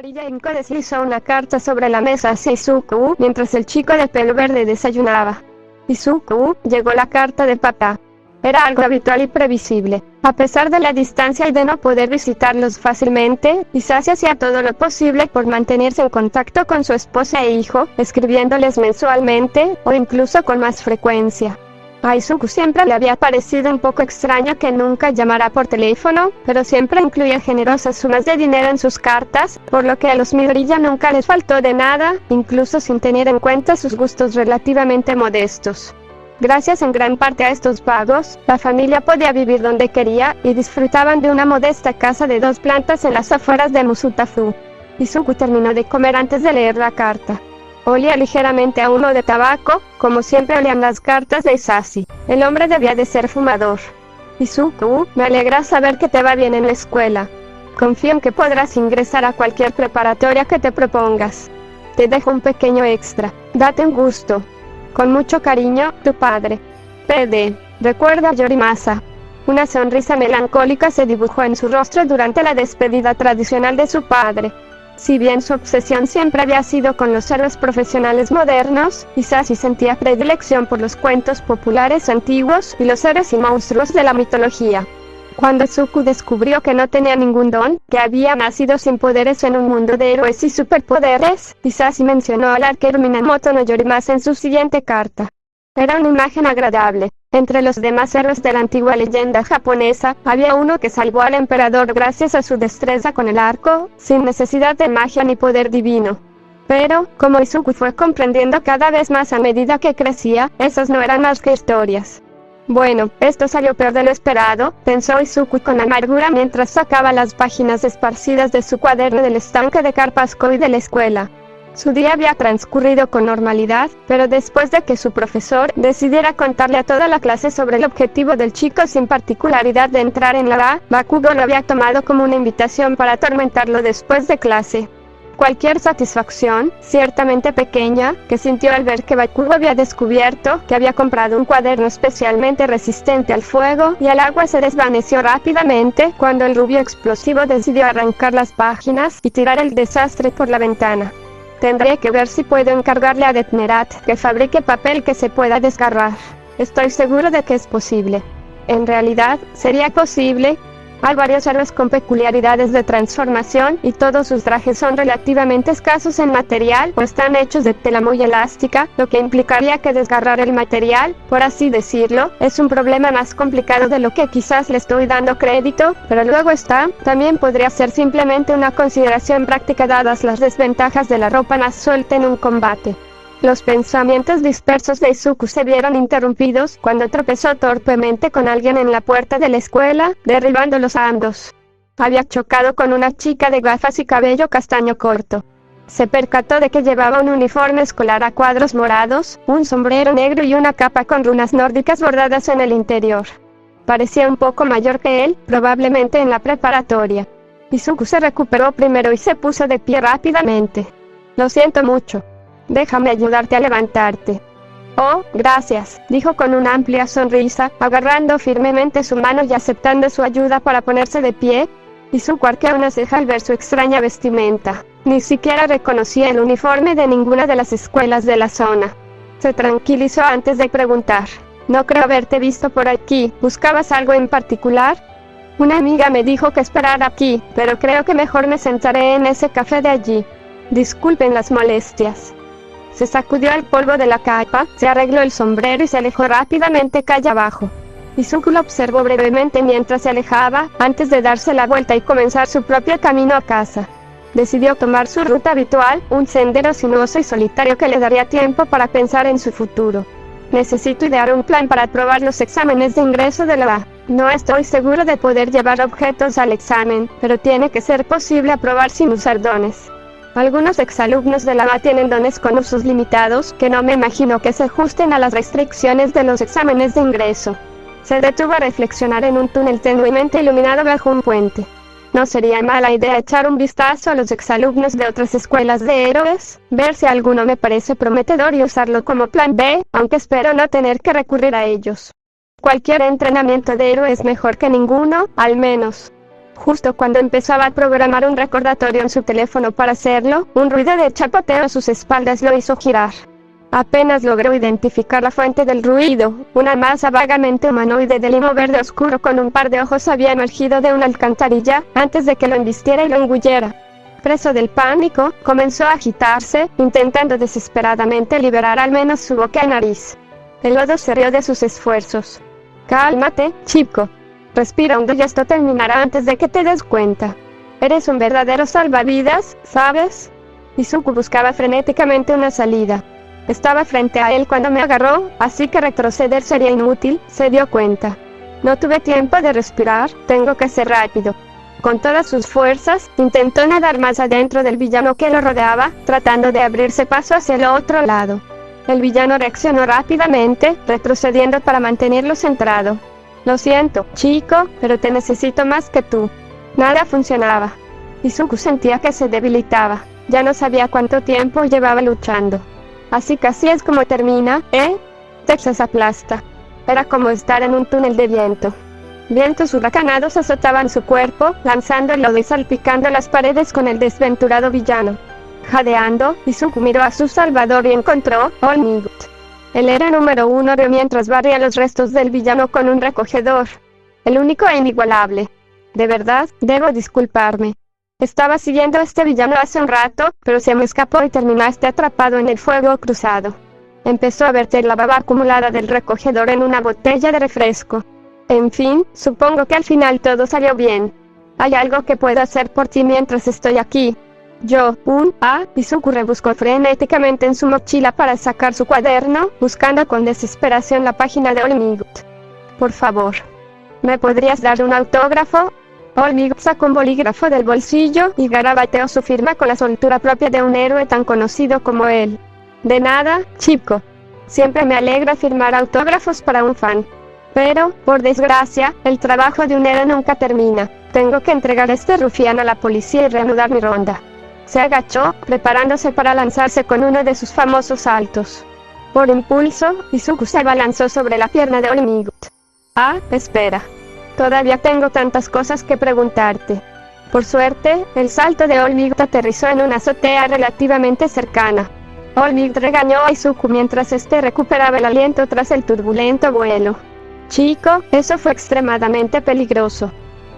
Midoriya Inko deslizó una carta sobre la mesa hacia Izuku mientras el chico de pelo verde desayunaba. Izuku, llegó la carta de papá. Era algo habitual y previsible. A pesar de la distancia y de no poder visitarlos fácilmente, Hisashi hacía todo lo posible por mantenerse en contacto con su esposa e hijo, escribiéndoles mensualmente, o incluso con más frecuencia. A Izuku siempre le había parecido un poco extraño que nunca llamara por teléfono, pero siempre incluía generosas sumas de dinero en sus cartas, por lo que a los Midoriya nunca les faltó de nada, incluso sin tener en cuenta sus gustos relativamente modestos. Gracias en gran parte a estos pagos, la familia podía vivir donde quería, y disfrutaban de una modesta casa de 2 plantas en las afueras de Musutafu. Izuku terminó de comer antes de leer la carta. Olía ligeramente a humo de tabaco, como siempre olían las cartas de Hisashi. El hombre debía de ser fumador. Izuku, me alegra saber que te va bien en la escuela. Confío en que podrás ingresar a cualquier preparatoria que te propongas. Te dejo un pequeño extra. Date un gusto. Con mucho cariño, tu padre. PD. Recuerda a Yorimasa. Una sonrisa melancólica se dibujó en su rostro durante la despedida tradicional de su padre. Si bien su obsesión siempre había sido con los héroes profesionales modernos, Hisashi sentía predilección por los cuentos populares antiguos y los héroes y monstruos de la mitología. Cuando Izuku descubrió que no tenía ningún don, que había nacido sin poderes en un mundo de héroes y superpoderes, Hisashi mencionó al arquero Minamoto no Yorimasa en su siguiente carta. Era una imagen agradable. Entre los demás héroes de la antigua leyenda japonesa, había uno que salvó al emperador gracias a su destreza con el arco, sin necesidad de magia ni poder divino. Pero, como Izuku fue comprendiendo cada vez más a medida que crecía, esas no eran más que historias. Bueno, esto salió peor de lo esperado, pensó Izuku con amargura mientras sacaba las páginas esparcidas de su cuaderno del estanque de Carpasco y de la escuela. Su día había transcurrido con normalidad, pero después de que su profesor decidiera contarle a toda la clase sobre el objetivo del chico sin particularidad de entrar en la A, Bakugo lo había tomado como una invitación para atormentarlo después de clase. Cualquier satisfacción, ciertamente pequeña, que sintió al ver que Bakugo había descubierto que había comprado un cuaderno especialmente resistente al fuego y al agua se desvaneció rápidamente cuando el rubio explosivo decidió arrancar las páginas y tirar el desastre por la ventana. Tendré que ver si puedo encargarle a Detnerat que fabrique papel que se pueda desgarrar. Estoy seguro de que es posible. En realidad, ¿sería posible? Hay varios héroes con peculiaridades de transformación y todos sus trajes son relativamente escasos en material o están hechos de tela muy elástica, lo que implicaría que desgarrar el material, por así decirlo, es un problema más complicado de lo que quizás le estoy dando crédito, pero luego también podría ser simplemente una consideración práctica dadas las desventajas de la ropa más suelta en un combate. Los pensamientos dispersos de Izuku se vieron interrumpidos cuando tropezó torpemente con alguien en la puerta de la escuela, derribándolos a ambos. Había chocado con una chica de gafas y cabello castaño corto. Se percató de que llevaba un uniforme escolar a cuadros morados, un sombrero negro y una capa con runas nórdicas bordadas en el interior. Parecía un poco mayor que él, probablemente en la preparatoria. Izuku se recuperó primero y se puso de pie rápidamente. Lo siento mucho. Déjame ayudarte a levantarte. Oh, gracias, dijo con una amplia sonrisa, agarrando firmemente su mano y aceptando su ayuda para ponerse de pie. Izuku arqueó una ceja al ver su extraña vestimenta. Ni siquiera reconocía el uniforme de ninguna de las escuelas de la zona. Se tranquilizó antes de preguntar. No creo haberte visto por aquí, ¿buscabas algo en particular? Una amiga me dijo que esperara aquí, pero creo que mejor me sentaré en ese café de allí. Disculpen las molestias. Se sacudió el polvo de la capa, se arregló el sombrero y se alejó rápidamente calle abajo. Izuku lo observó brevemente mientras se alejaba, antes de darse la vuelta y comenzar su propio camino a casa. Decidió tomar su ruta habitual, un sendero sinuoso y solitario que le daría tiempo para pensar en su futuro. Necesito idear un plan para aprobar los exámenes de ingreso de la A. No estoy seguro de poder llevar objetos al examen, pero tiene que ser posible aprobar sin usar dones. Algunos exalumnos de la A tienen dones con usos limitados, que no me imagino que se ajusten a las restricciones de los exámenes de ingreso. Se detuvo a reflexionar en un túnel tenuemente iluminado bajo un puente. ¿No sería mala idea echar un vistazo a los exalumnos de otras escuelas de héroes? Ver si alguno me parece prometedor y usarlo como plan B, aunque espero no tener que recurrir a ellos. Cualquier entrenamiento de héroe es mejor que ninguno, al menos. Justo cuando empezaba a programar un recordatorio en su teléfono para hacerlo, un ruido de chapoteo a sus espaldas lo hizo girar. Apenas logró identificar la fuente del ruido, una masa vagamente humanoide de limo verde oscuro con un par de ojos había emergido de una alcantarilla, antes de que lo embistiera y lo engullera. Preso del pánico, comenzó a agitarse, intentando desesperadamente liberar al menos su boca y nariz. El lodo se rió de sus esfuerzos. «Cálmate, chico. Respira hondo y esto terminará antes de que te des cuenta. Eres un verdadero salvavidas, ¿sabes?» Izuku buscaba frenéticamente una salida. Estaba frente a él cuando me agarró, así que retroceder sería inútil, se dio cuenta. No tuve tiempo de respirar, tengo que ser rápido. Con todas sus fuerzas, intentó nadar más adentro del villano que lo rodeaba, tratando de abrirse paso hacia el otro lado. El villano reaccionó rápidamente, retrocediendo para mantenerlo centrado. «Lo siento, chico, pero te necesito más que tú». Nada funcionaba. Izuku sentía que se debilitaba. Ya no sabía cuánto tiempo llevaba luchando. Así que así es como termina, ¿eh? Texas aplasta. Era como estar en un túnel de viento. Vientos huracanados azotaban su cuerpo, lanzando el lodo y salpicando las paredes con el desventurado villano. Jadeando, Izuku miró a su salvador y encontró All Might. El héroe número 1 rió mientras barría los restos del villano con un recogedor. El único e inigualable. De verdad, debo disculparme. Estaba siguiendo a este villano hace un rato, pero se me escapó y terminaste atrapado en el fuego cruzado. Empezó a verter la baba acumulada del recogedor en una botella de refresco. En fin, supongo que al final todo salió bien. ¿Hay algo que pueda hacer por ti mientras estoy aquí? Izuku rebuscó frenéticamente en su mochila para sacar su cuaderno, buscando con desesperación la página de All Might. Por favor. ¿Me podrías dar un autógrafo? All Might sacó un bolígrafo del bolsillo y garabateó su firma con la soltura propia de un héroe tan conocido como él. De nada, chico. Siempre me alegra firmar autógrafos para un fan. Pero, por desgracia, el trabajo de un héroe nunca termina. Tengo que entregar a este rufián a la policía y reanudar mi ronda. Se agachó, preparándose para lanzarse con uno de sus famosos saltos. Por impulso, Izuku se abalanzó sobre la pierna de All Might. Espera. Todavía tengo tantas cosas que preguntarte. Por suerte, el salto de All Might aterrizó en una azotea relativamente cercana. All Might regañó a Izuku mientras este recuperaba el aliento tras el turbulento vuelo. Chico, eso fue extremadamente peligroso.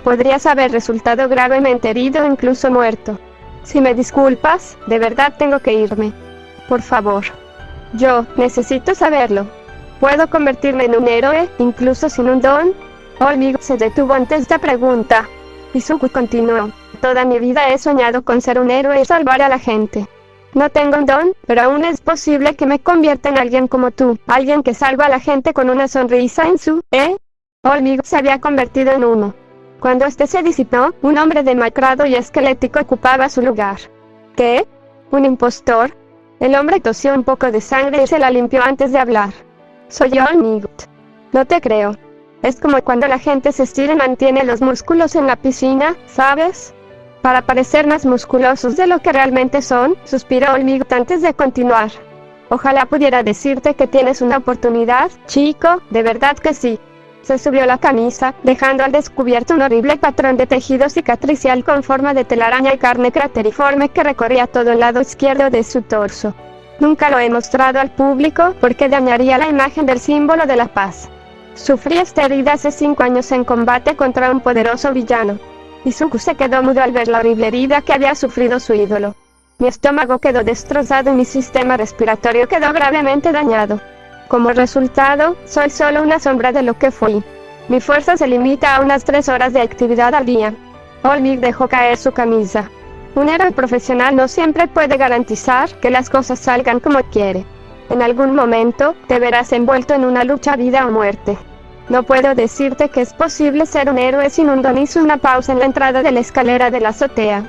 Podrías haber resultado gravemente herido o incluso muerto. Si me disculpas, de verdad tengo que irme. Por favor. Yo necesito saberlo. ¿Puedo convertirme en un héroe, incluso sin un don? All Might se detuvo ante esta pregunta. Izuku continuó. Toda mi vida he soñado con ser un héroe y salvar a la gente. No tengo un don, pero aún es posible que me convierta en alguien como tú, alguien que salva a la gente con una sonrisa en su, All Might se había convertido en uno. Cuando este se disipó, un hombre demacrado y esquelético ocupaba su lugar. ¿Qué? ¿Un impostor? El hombre tosió un poco de sangre y se la limpió antes de hablar. Soy All Might. No te creo. Es como cuando la gente se estira y mantiene los músculos en la piscina, ¿sabes? Para parecer más musculosos de lo que realmente son, suspiró All Might antes de continuar. Ojalá pudiera decirte que tienes una oportunidad, chico, de verdad que sí. Se subió la camisa, dejando al descubierto un horrible patrón de tejido cicatricial con forma de telaraña y carne crateriforme que recorría todo el lado izquierdo de su torso. Nunca lo he mostrado al público porque dañaría la imagen del símbolo de la paz. Sufrí esta herida hace 5 años en combate contra un poderoso villano. Izuku se quedó mudo al ver la horrible herida que había sufrido su ídolo. Mi estómago quedó destrozado y mi sistema respiratorio quedó gravemente dañado. Como resultado, soy solo una sombra de lo que fui. Mi fuerza se limita a unas 3 horas de actividad al día. All Might dejó caer su camisa. Un héroe profesional no siempre puede garantizar que las cosas salgan como quiere. En algún momento, te verás envuelto en una lucha a vida o muerte. No puedo decirte que es posible ser un héroe sin un don. Hizo una pausa en la entrada de la escalera de la azotea.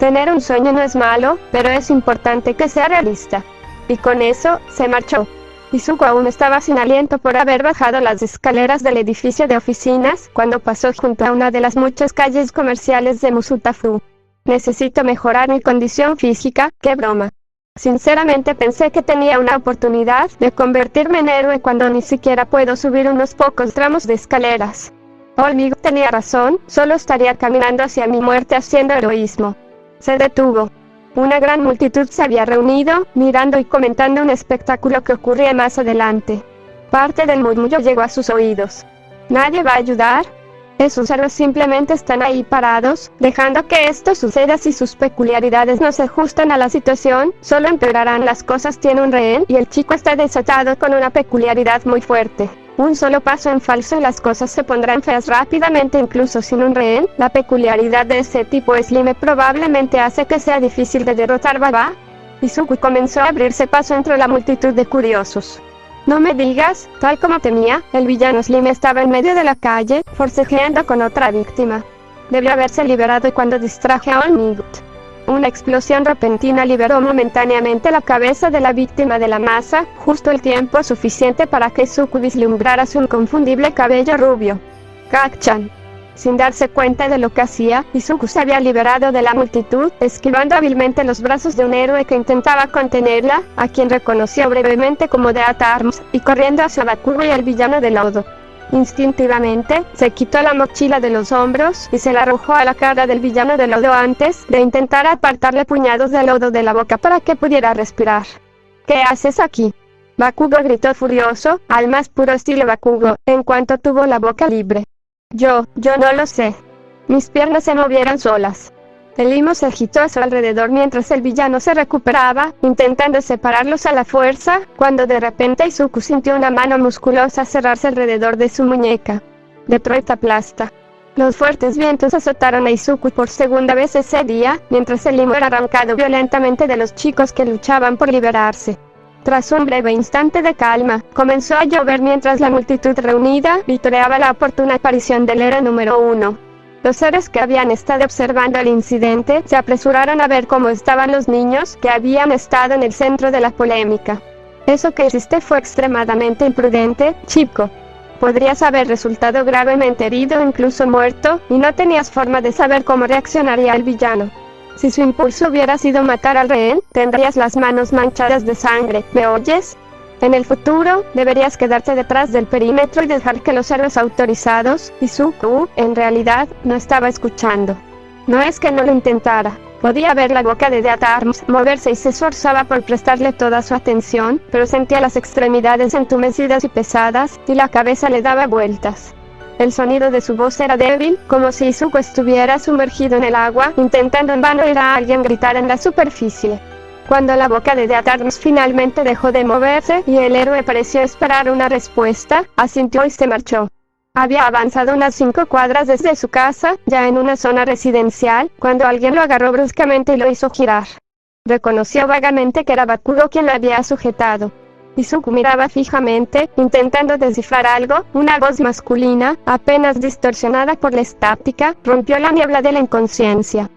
Tener un sueño no es malo, pero es importante que sea realista. Y con eso, se marchó. Izuku aún estaba sin aliento por haber bajado las escaleras del edificio de oficinas, cuando pasó junto a una de las muchas calles comerciales de Musutafu. Necesito mejorar mi condición física, qué broma. Sinceramente pensé que tenía una oportunidad de convertirme en héroe cuando ni siquiera puedo subir unos pocos tramos de escaleras. Olmigo tenía razón, solo estaría caminando hacia mi muerte haciendo heroísmo. Se detuvo. Una gran multitud se había reunido, mirando y comentando un espectáculo que ocurría más adelante. Parte del murmullo llegó a sus oídos. ¿Nadie va a ayudar? Esos héroes simplemente están ahí parados, dejando que esto suceda. Si sus peculiaridades no se ajustan a la situación, solo empeorarán las cosas. Tiene un rehén y el chico está desatado con una peculiaridad muy fuerte. Un solo paso en falso y las cosas se pondrán feas rápidamente, incluso sin un rehén. La peculiaridad de ese tipo Slime probablemente hace que sea difícil de derrotar. Baba. Izuku comenzó a abrirse paso entre la multitud de curiosos. No me digas, tal como temía, el villano Slime estaba en medio de la calle, forcejeando con otra víctima. Debió haberse liberado y cuando distraje a Olmigo. Una explosión repentina liberó momentáneamente la cabeza de la víctima de la masa, justo el tiempo suficiente para que Izuku vislumbrara su inconfundible cabello rubio. Gak-chan. Sin darse cuenta de lo que hacía, Izuku se había liberado de la multitud, esquivando hábilmente los brazos de un héroe que intentaba contenerla, a quien reconoció brevemente como Death Arms, y corriendo hacia Bakugo y el villano de lodo. Instintivamente, se quitó la mochila de los hombros y se la arrojó a la cara del villano de lodo antes de intentar apartarle puñados de lodo de la boca para que pudiera respirar. ¿Qué haces aquí? Bakugo gritó furioso, al más puro estilo Bakugo, en cuanto tuvo la boca libre. Yo no lo sé. Mis piernas se movieron solas. El limo se agitó a su alrededor mientras el villano se recuperaba, intentando separarlos a la fuerza, cuando de repente Izuku sintió una mano musculosa cerrarse alrededor de su muñeca. Detroit aplasta. Los fuertes vientos azotaron a Izuku por segunda vez ese día, mientras el limo era arrancado violentamente de los chicos que luchaban por liberarse. Tras un breve instante de calma, comenzó a llover mientras la multitud reunida vitoreaba la oportuna aparición del héroe número 1. Los seres que habían estado observando el incidente se apresuraron a ver cómo estaban los niños que habían estado en el centro de la polémica. Eso que hiciste fue extremadamente imprudente, chico. Podrías haber resultado gravemente herido o incluso muerto, y no tenías forma de saber cómo reaccionaría el villano. Si su impulso hubiera sido matar al rehén, tendrías las manos manchadas de sangre, ¿me oyes? En el futuro, deberías quedarte detrás del perímetro y dejar que los héroes autorizados. Izuku, en realidad, no estaba escuchando. No es que no lo intentara. Podía ver la boca de Death Arms moverse y se esforzaba por prestarle toda su atención, pero sentía las extremidades entumecidas y pesadas, y la cabeza le daba vueltas. El sonido de su voz era débil, como si Izuku estuviera sumergido en el agua, intentando en vano oír a alguien gritar en la superficie. Cuando la boca de Death Arms finalmente dejó de moverse y el héroe pareció esperar una respuesta, asintió y se marchó. Había avanzado unas 5 cuadras desde su casa, ya en una zona residencial, cuando alguien lo agarró bruscamente y lo hizo girar. Reconoció vagamente que era Bakugo quien lo había sujetado. Izuku miraba fijamente, intentando descifrar algo. Una voz masculina, apenas distorsionada por la estática, rompió la niebla de la inconsciencia.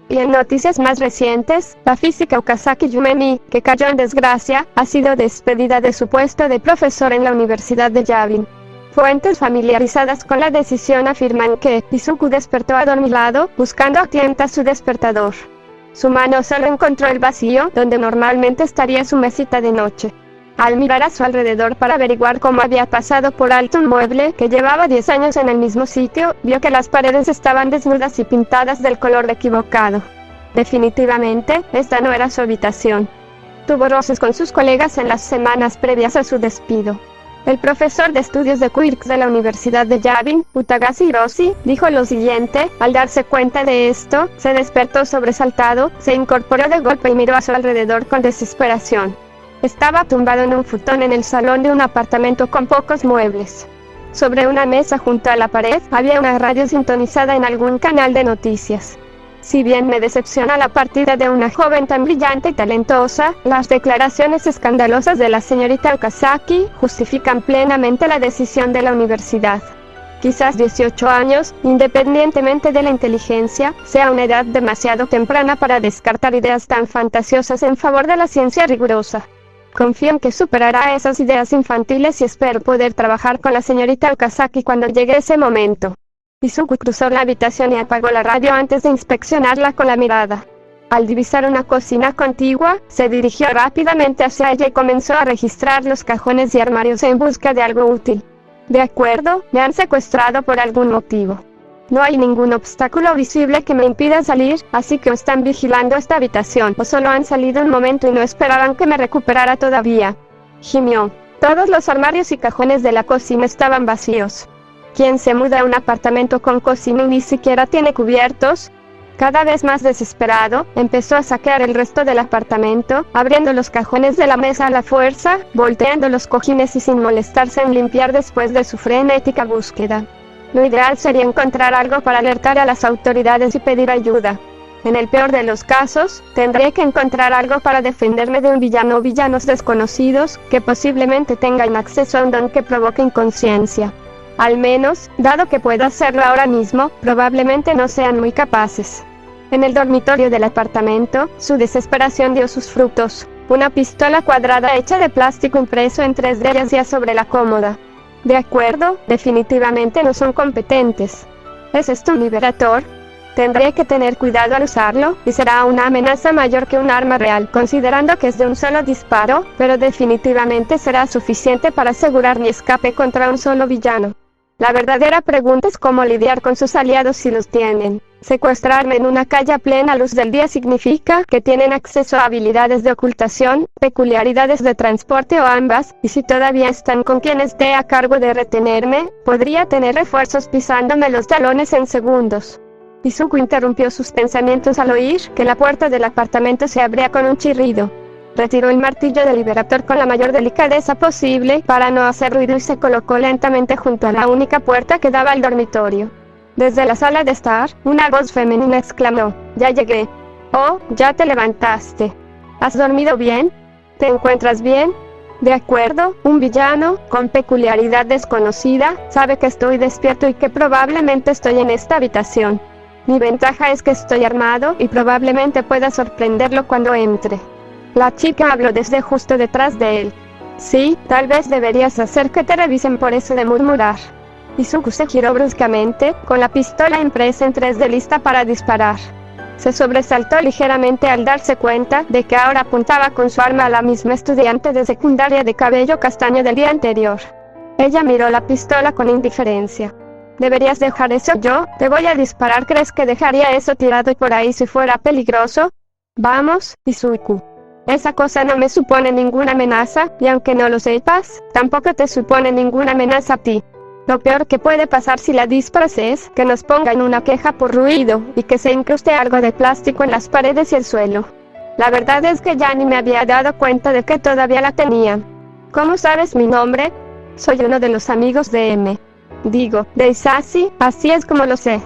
Y en noticias más recientes, la física Okazaki Yumemi, que cayó en desgracia, ha sido despedida de su puesto de profesor en la Universidad de Yavin. Fuentes familiarizadas con la decisión afirman que Izuku despertó adormilado, buscando a tientas su despertador. Su mano solo encontró el vacío, donde normalmente estaría su mesita de noche. Al mirar a su alrededor para averiguar cómo había pasado por alto un mueble que llevaba 10 años en el mismo sitio, vio que las paredes estaban desnudas y pintadas del color equivocado. Definitivamente, esta no era su habitación. Tuvo roces con sus colegas en las semanas previas a su despido. El profesor de estudios de Quirks de la Universidad de Yavin, Utagasi Hiroshi, dijo lo siguiente: al darse cuenta de esto, se despertó sobresaltado, se incorporó de golpe y miró a su alrededor con desesperación. Estaba tumbado en un futón en el salón de un apartamento con pocos muebles. Sobre una mesa junto a la pared, había una radio sintonizada en algún canal de noticias. Si bien me decepciona la partida de una joven tan brillante y talentosa, las declaraciones escandalosas de la señorita Okazaki justifican plenamente la decisión de la universidad. Quizás 18 años, independientemente de la inteligencia, sea una edad demasiado temprana para descartar ideas tan fantasiosas en favor de la ciencia rigurosa. Confío en que superará esas ideas infantiles y espero poder trabajar con la señorita Okazaki cuando llegue ese momento. Izuku cruzó la habitación y apagó la radio antes de inspeccionarla con la mirada. Al divisar una cocina contigua, se dirigió rápidamente hacia ella y comenzó a registrar los cajones y armarios en busca de algo útil. De acuerdo, me han secuestrado por algún motivo. No hay ningún obstáculo visible que me impida salir, así que están vigilando esta habitación, o solo han salido un momento y no esperaban que me recuperara todavía. Gimió. Todos los armarios y cajones de la cocina estaban vacíos. ¿Quién se muda a un apartamento con cocina y ni siquiera tiene cubiertos? Cada vez más desesperado, empezó a saquear el resto del apartamento, abriendo los cajones de la mesa a la fuerza, volteando los cojines y sin molestarse en limpiar después de su frenética búsqueda. Lo ideal sería encontrar algo para alertar a las autoridades y pedir ayuda. En el peor de los casos, tendré que encontrar algo para defenderme de un villano o villanos desconocidos, que posiblemente tengan acceso a un don que provoque inconsciencia. Al menos, dado que puedo hacerlo ahora mismo, probablemente no sean muy capaces. En el dormitorio del apartamento, su desesperación dio sus frutos. Una pistola cuadrada hecha de plástico impreso en 3D yacía sobre la cómoda. De acuerdo, definitivamente no son competentes. ¿Es esto un liberador? Tendré que tener cuidado al usarlo, y será una amenaza mayor que un arma real, considerando que es de un solo disparo, pero definitivamente será suficiente para asegurar mi escape contra un solo villano. La verdadera pregunta es cómo lidiar con sus aliados si los tienen. Secuestrarme en una calle a plena luz del día significa que tienen acceso a habilidades de ocultación, peculiaridades de transporte o ambas, y si todavía están con quien esté a cargo de retenerme, podría tener refuerzos pisándome los talones en segundos. Izuku interrumpió sus pensamientos al oír que la puerta del apartamento se abría con un chirrido. Retiró el martillo del liberador con la mayor delicadeza posible para no hacer ruido y se colocó lentamente junto a la única puerta que daba al dormitorio. Desde la sala de estar, una voz femenina exclamó: «Ya llegué». «Oh, ya te levantaste. ¿Has dormido bien? ¿Te encuentras bien?» De acuerdo, un villano, con peculiaridad desconocida, sabe que estoy despierto y que probablemente estoy en esta habitación. Mi ventaja es que estoy armado y probablemente pueda sorprenderlo cuando entre. La chica habló desde justo detrás de él. «Sí, tal vez deberías hacer que te revisen por eso de murmurar». Izuku se giró bruscamente, con la pistola impresa en 3D lista para disparar. Se sobresaltó ligeramente al darse cuenta de que ahora apuntaba con su arma a la misma estudiante de secundaria de cabello castaño del día anterior. Ella miró la pistola con indiferencia. «¿Deberías dejar eso? Yo te voy a disparar. ¿Crees que dejaría eso tirado y por ahí si fuera peligroso?» «Vamos, Izuku. Esa cosa no me supone ninguna amenaza, y aunque no lo sepas, tampoco te supone ninguna amenaza a ti. Lo peor que puede pasar si la disparas es que nos pongan una queja por ruido, y que se incruste algo de plástico en las paredes y el suelo». La verdad es que ya ni me había dado cuenta de que todavía la tenía. «¿Cómo sabes mi nombre?» «Soy uno de los amigos de de Isashi, así es como lo sé.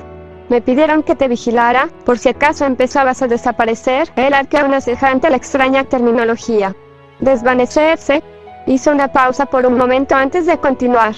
Me pidieron que te vigilara, por si acaso empezabas a desaparecer». Él arqueó una ceja ante la extraña terminología. «Desvanecerse». Hizo una pausa por un momento antes de continuar.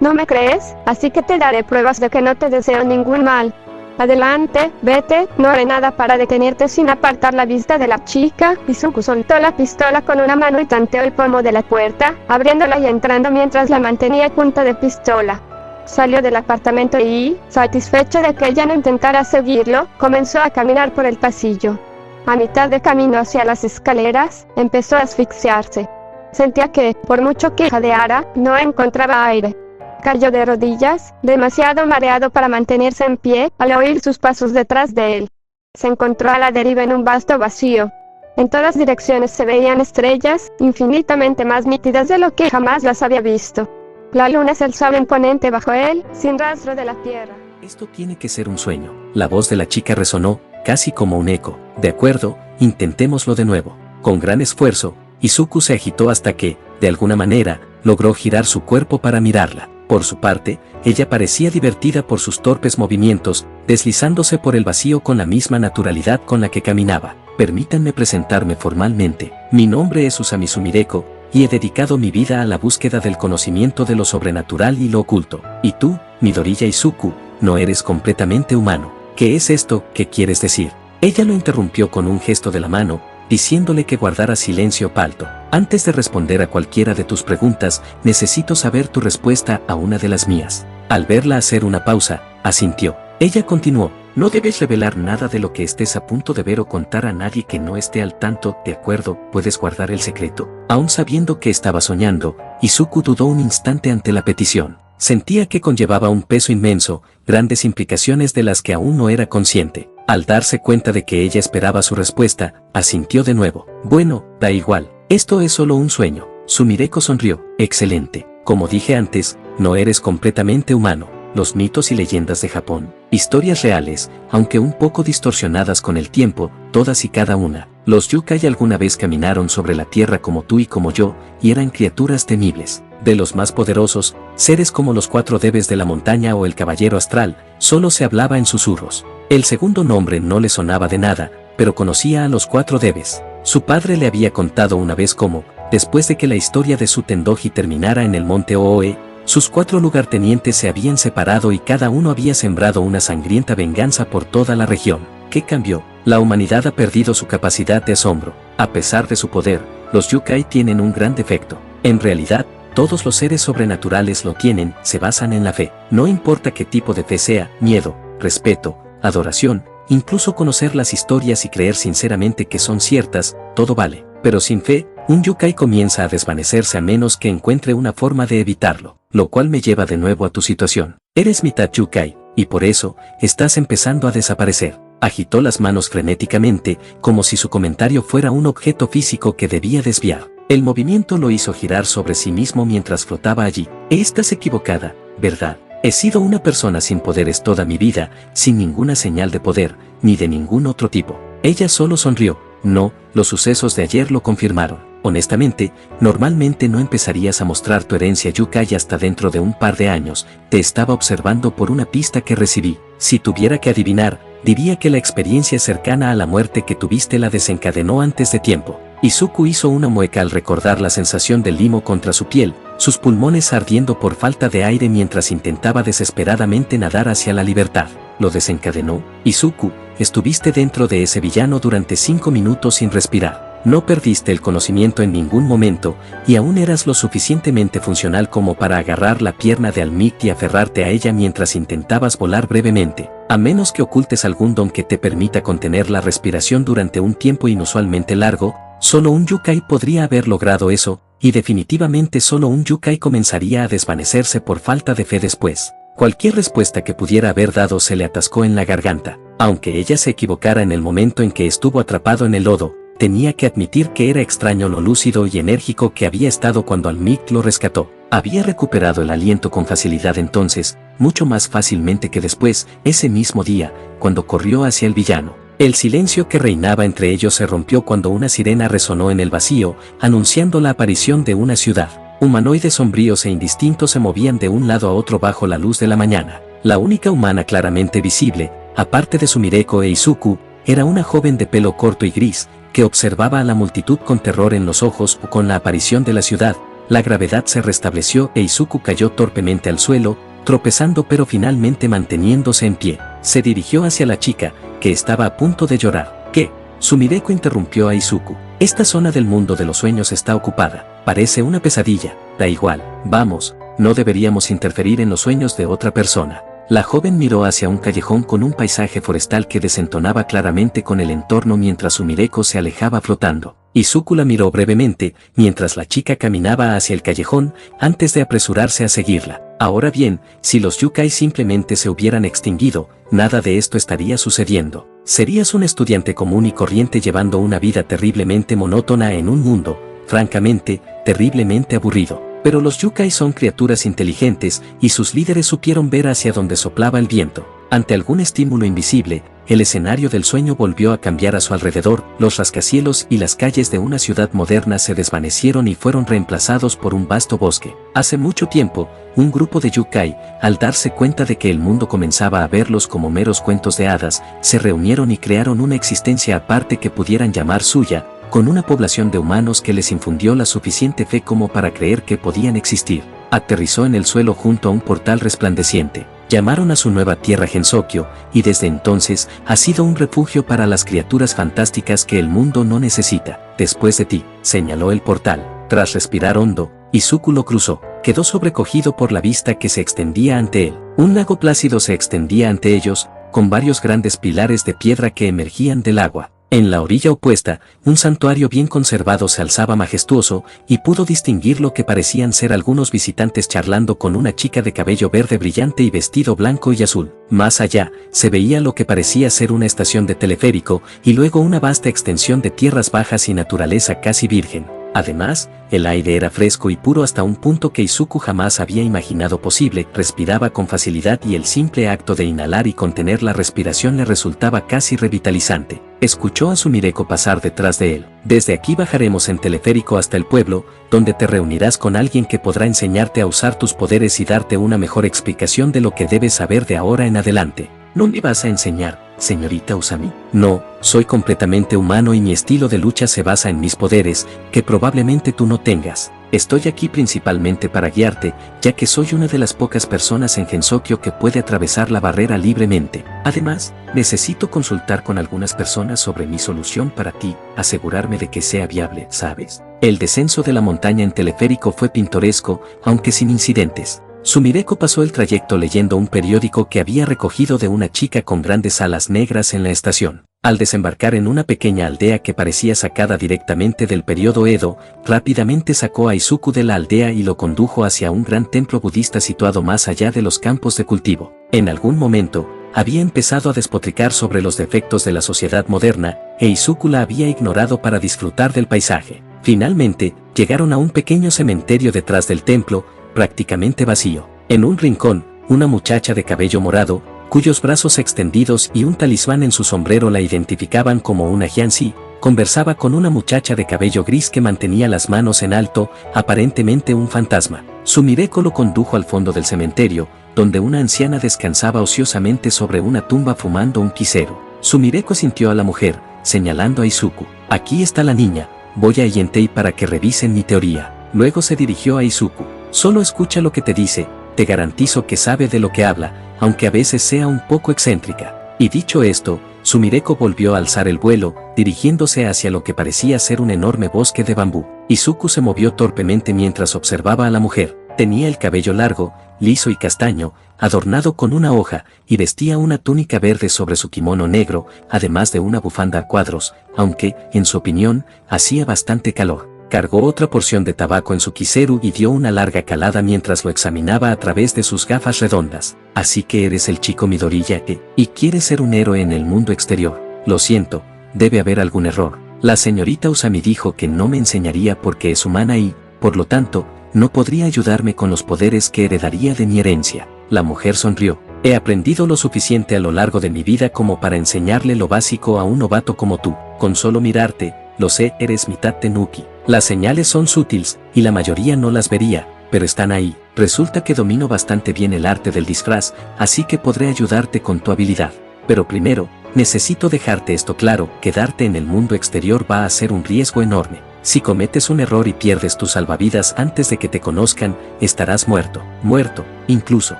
«¿No me crees? Así que te daré pruebas de que no te deseo ningún mal. Adelante, vete, no haré nada para detenerte». Sin apartar la vista de la chica, Izuku soltó la pistola con una mano y tanteó el pomo de la puerta, abriéndola y entrando mientras la mantenía a punta de pistola. Salió del apartamento y, satisfecho de que ella no intentara seguirlo, comenzó a caminar por el pasillo. A mitad de camino hacia las escaleras, empezó a asfixiarse. Sentía que, por mucho que jadeara, no encontraba aire. Cayó de rodillas, demasiado mareado para mantenerse en pie, al oír sus pasos detrás de él. Se encontró a la deriva en un vasto vacío. En todas direcciones se veían estrellas, infinitamente más nítidas de lo que jamás las había visto. La luna se alzaba imponente bajo él, sin rastro de la tierra. Esto tiene que ser un sueño. La voz de la chica resonó, casi como un eco. De acuerdo, intentémoslo de nuevo. Con gran esfuerzo, Izuku se agitó hasta que, de alguna manera, logró girar su cuerpo para mirarla. Por su parte, ella parecía divertida por sus torpes movimientos, deslizándose por el vacío con la misma naturalidad con la que caminaba. Permítanme presentarme formalmente. Mi nombre es Usami Sumireko, y he dedicado mi vida a la búsqueda del conocimiento de lo sobrenatural y lo oculto. Y tú, Midoriya Izuku, no eres completamente humano. ¿Qué es esto que quieres decir? Ella lo interrumpió con un gesto de la mano, diciéndole que guardara silencio palto. Antes de responder a cualquiera de tus preguntas, necesito saber tu respuesta a una de las mías. Al verla hacer una pausa, asintió. Ella continuó. No debes revelar nada de lo que estés a punto de ver o contar a nadie que no esté al tanto, ¿de acuerdo? Puedes guardar el secreto. Aún sabiendo que estaba soñando, Izuku dudó un instante ante la petición. Sentía que conllevaba un peso inmenso, grandes implicaciones de las que aún no era consciente. Al darse cuenta de que ella esperaba su respuesta, asintió de nuevo. Bueno, da igual, esto es solo un sueño. Sumideko sonrió. Excelente. Como dije antes, no eres completamente humano. Los mitos y leyendas de Japón. Historias reales, aunque un poco distorsionadas con el tiempo, todas y cada una. Los yokai alguna vez caminaron sobre la tierra como tú y como yo, y eran criaturas temibles. De los más poderosos, seres como los 4 debes de la montaña o el caballero astral, solo se hablaba en susurros. El segundo nombre no le sonaba de nada, pero conocía a los 4 debes. Su padre le había contado una vez cómo, después de que la historia de su Tendoji terminara en el monte Ooe, sus 4 lugartenientes se habían separado y cada uno había sembrado una sangrienta venganza por toda la región. ¿Qué cambió? La humanidad ha perdido su capacidad de asombro. A pesar de su poder, los yokai tienen un gran defecto. En realidad, todos los seres sobrenaturales lo tienen, se basan en la fe. No importa qué tipo de fe sea, miedo, respeto, adoración, incluso conocer las historias y creer sinceramente que son ciertas, todo vale. Pero sin fe, un yokai comienza a desvanecerse a menos que encuentre una forma de evitarlo. Lo cual me lleva de nuevo a tu situación. Eres mitad yokai, y por eso, estás empezando a desaparecer. Agitó las manos frenéticamente, como si su comentario fuera un objeto físico que debía desviar. El movimiento lo hizo girar sobre sí mismo mientras flotaba allí. Estás equivocada, ¿verdad? He sido una persona sin poderes toda mi vida, sin ninguna señal de poder, ni de ningún otro tipo. Ella solo sonrió. No, los sucesos de ayer lo confirmaron. Honestamente, normalmente no empezarías a mostrar tu herencia yokai hasta dentro de un par de años. Te estaba observando por una pista que recibí. Si tuviera que adivinar, diría que la experiencia cercana a la muerte que tuviste la desencadenó antes de tiempo. Izuku hizo una mueca al recordar la sensación del limo contra su piel, sus pulmones ardiendo por falta de aire mientras intentaba desesperadamente nadar hacia la libertad. ¿Lo desencadenó? Izuku, estuviste dentro de ese villano durante 5 minutos sin respirar. No perdiste el conocimiento en ningún momento, y aún eras lo suficientemente funcional como para agarrar la pierna de Almit y aferrarte a ella mientras intentabas volar brevemente. A menos que ocultes algún don que te permita contener la respiración durante un tiempo inusualmente largo, solo un yokai podría haber logrado eso, y definitivamente solo un yokai comenzaría a desvanecerse por falta de fe después. Cualquier respuesta que pudiera haber dado se le atascó en la garganta. Aunque ella se equivocara en el momento en que estuvo atrapado en el lodo, tenía que admitir que era extraño lo lúcido y enérgico que había estado cuando Almit lo rescató. Había recuperado el aliento con facilidad entonces, mucho más fácilmente que después, ese mismo día, cuando corrió hacia el villano. El silencio que reinaba entre ellos se rompió cuando una sirena resonó en el vacío, anunciando la aparición de una ciudad. Humanoides sombríos e indistintos se movían de un lado a otro bajo la luz de la mañana. La única humana claramente visible, aparte de Sumideko e Izuku, era una joven de pelo corto y gris, que observaba a la multitud con terror en los ojos. Con la aparición de la ciudad, la gravedad se restableció e Izuku cayó torpemente al suelo, tropezando pero finalmente manteniéndose en pie. Se dirigió hacia la chica, que estaba a punto de llorar. ¿Qué? Sumideko interrumpió a Izuku. Esta zona del mundo de los sueños está ocupada. Parece una pesadilla. Da igual. Vamos, no deberíamos interferir en los sueños de otra persona. La joven miró hacia un callejón con un paisaje forestal que desentonaba claramente con el entorno mientras Sumideko se alejaba flotando. Izuku la miró brevemente, mientras la chica caminaba hacia el callejón, antes de apresurarse a seguirla. Ahora bien, si los yokai simplemente se hubieran extinguido, nada de esto estaría sucediendo. Serías un estudiante común y corriente llevando una vida terriblemente monótona en un mundo, francamente, terriblemente aburrido. Pero los yokai son criaturas inteligentes, y sus líderes supieron ver hacia donde soplaba el viento. Ante algún estímulo invisible, el escenario del sueño volvió a cambiar a su alrededor. Los rascacielos y las calles de una ciudad moderna se desvanecieron y fueron reemplazados por un vasto bosque. Hace mucho tiempo, un grupo de yokai, al darse cuenta de que el mundo comenzaba a verlos como meros cuentos de hadas, se reunieron y crearon una existencia aparte que pudieran llamar suya, con una población de humanos que les infundió la suficiente fe como para creer que podían existir. Aterrizó en el suelo junto a un portal resplandeciente. Llamaron a su nueva tierra Gensokyo, y desde entonces ha sido un refugio para las criaturas fantásticas que el mundo no necesita. Después de ti, señaló el portal. Tras respirar hondo, Izuku lo cruzó. Quedó sobrecogido por la vista que se extendía ante él. Un lago plácido se extendía ante ellos, con varios grandes pilares de piedra que emergían del agua. En la orilla opuesta, un santuario bien conservado se alzaba majestuoso, y pudo distinguir lo que parecían ser algunos visitantes charlando con una chica de cabello verde brillante y vestido blanco y azul. Más allá, se veía lo que parecía ser una estación de teleférico, y luego una vasta extensión de tierras bajas y naturaleza casi virgen. Además, el aire era fresco y puro hasta un punto que Izuku jamás había imaginado posible, respiraba con facilidad y el simple acto de inhalar y contener la respiración le resultaba casi revitalizante. Escuchó a Sumireko pasar detrás de él. Desde aquí bajaremos en teleférico hasta el pueblo, donde te reunirás con alguien que podrá enseñarte a usar tus poderes y darte una mejor explicación de lo que debes saber de ahora en adelante. ¿No me vas a enseñar, señorita Usami? No, soy completamente humano y mi estilo de lucha se basa en mis poderes, que probablemente tú no tengas. Estoy aquí principalmente para guiarte, ya que soy una de las pocas personas en Gensokyo que puede atravesar la barrera libremente. Además, necesito consultar con algunas personas sobre mi solución para ti, asegurarme de que sea viable, ¿sabes? El descenso de la montaña en teleférico fue pintoresco, aunque sin incidentes. Sumireko pasó el trayecto leyendo un periódico que había recogido de una chica con grandes alas negras en la estación. Al desembarcar en una pequeña aldea que parecía sacada directamente del periodo Edo, rápidamente sacó a Izuku de la aldea y lo condujo hacia un gran templo budista situado más allá de los campos de cultivo. En algún momento, había empezado a despotricar sobre los defectos de la sociedad moderna, e Izuku la había ignorado para disfrutar del paisaje. Finalmente, llegaron a un pequeño cementerio detrás del templo, prácticamente vacío. En un rincón, una muchacha de cabello morado, cuyos brazos extendidos y un talismán en su sombrero la identificaban como una Hyansei, conversaba con una muchacha de cabello gris que mantenía las manos en alto, aparentemente un fantasma. Sumireko lo condujo al fondo del cementerio, donde una anciana descansaba ociosamente sobre una tumba fumando un quisero. Sumireko sintió a la mujer, señalando a Izuku. Aquí está la niña, voy a Yentei para que revisen mi teoría. Luego se dirigió a Izuku. Solo escucha lo que te dice, te garantizo que sabe de lo que habla, aunque a veces sea un poco excéntrica. Y dicho esto, Sumireko volvió a alzar el vuelo, dirigiéndose hacia lo que parecía ser un enorme bosque de bambú. Izuku se movió torpemente mientras observaba a la mujer. Tenía el cabello largo, liso y castaño, adornado con una hoja, y vestía una túnica verde sobre su kimono negro, además de una bufanda a cuadros, aunque, en su opinión, hacía bastante calor. Cargó otra porción de tabaco en su kiseru y dio una larga calada mientras lo examinaba a través de sus gafas redondas. Así que eres el chico Midoriya y quieres ser un héroe en el mundo exterior. Lo siento, debe haber algún error. La señorita Usami dijo que no me enseñaría porque es humana y, por lo tanto, no podría ayudarme con los poderes que heredaría de mi herencia. La mujer sonrió. He aprendido lo suficiente a lo largo de mi vida como para enseñarle lo básico a un novato como tú. Con solo mirarte, lo sé, eres mitad Tenuki. Las señales son sutiles, y la mayoría no las vería, pero están ahí. Resulta que domino bastante bien el arte del disfraz, así que podré ayudarte con tu habilidad. Pero primero, necesito dejarte esto claro, quedarte en el mundo exterior va a ser un riesgo enorme. Si cometes un error y pierdes tus salvavidas antes de que te conozcan, estarás muerto. Muerto, incluso.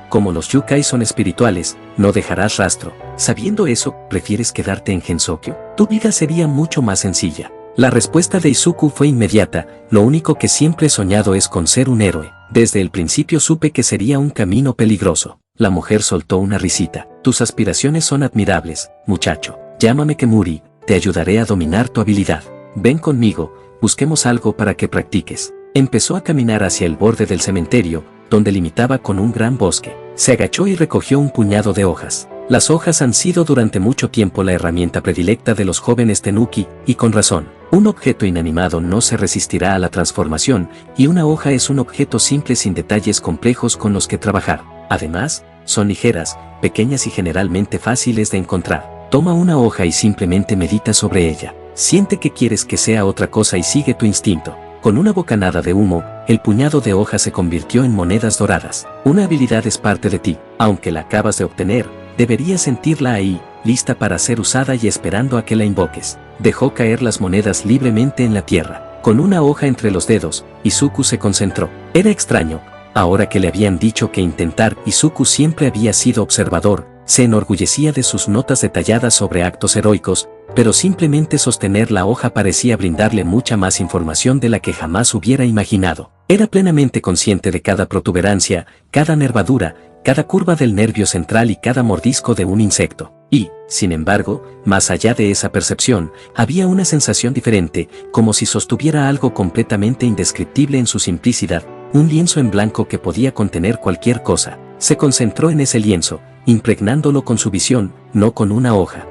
Como los Yukai son espirituales, no dejarás rastro. Sabiendo eso, ¿prefieres quedarte en Gensokyo? Tu vida sería mucho más sencilla. La respuesta de Izuku fue inmediata, lo único que siempre he soñado es con ser un héroe. Desde el principio supe que sería un camino peligroso. La mujer soltó una risita. Tus aspiraciones son admirables, muchacho. Llámame Kemuri, te ayudaré a dominar tu habilidad. Ven conmigo, busquemos algo para que practiques. Empezó a caminar hacia el borde del cementerio, donde limitaba con un gran bosque. Se agachó y recogió un puñado de hojas. Las hojas han sido durante mucho tiempo la herramienta predilecta de los jóvenes Tenuki, y con razón. Un objeto inanimado no se resistirá a la transformación, y una hoja es un objeto simple sin detalles complejos con los que trabajar. Además, son ligeras, pequeñas y generalmente fáciles de encontrar. Toma una hoja y simplemente medita sobre ella. Siente que quieres que sea otra cosa y sigue tu instinto. Con una bocanada de humo, el puñado de hojas se convirtió en monedas doradas. Una habilidad es parte de ti, aunque la acabas de obtener, deberías sentirla ahí, lista para ser usada y esperando a que la invoques. Dejó caer las monedas libremente en la tierra. Con una hoja entre los dedos, Izuku se concentró. Era extraño, ahora que le habían dicho que intentar, Izuku siempre había sido observador, se enorgullecía de sus notas detalladas sobre actos heroicos, pero simplemente sostener la hoja parecía brindarle mucha más información de la que jamás hubiera imaginado. Era plenamente consciente de cada protuberancia, cada nervadura, cada curva del nervio central y cada mordisco de un insecto. Y, Sin embargo, más allá de esa percepción, había una sensación diferente, como si sostuviera algo completamente indescriptible en su simplicidad, un lienzo en blanco que podía contener cualquier cosa. Se concentró en ese lienzo, impregnándolo con su visión, no con una hoja.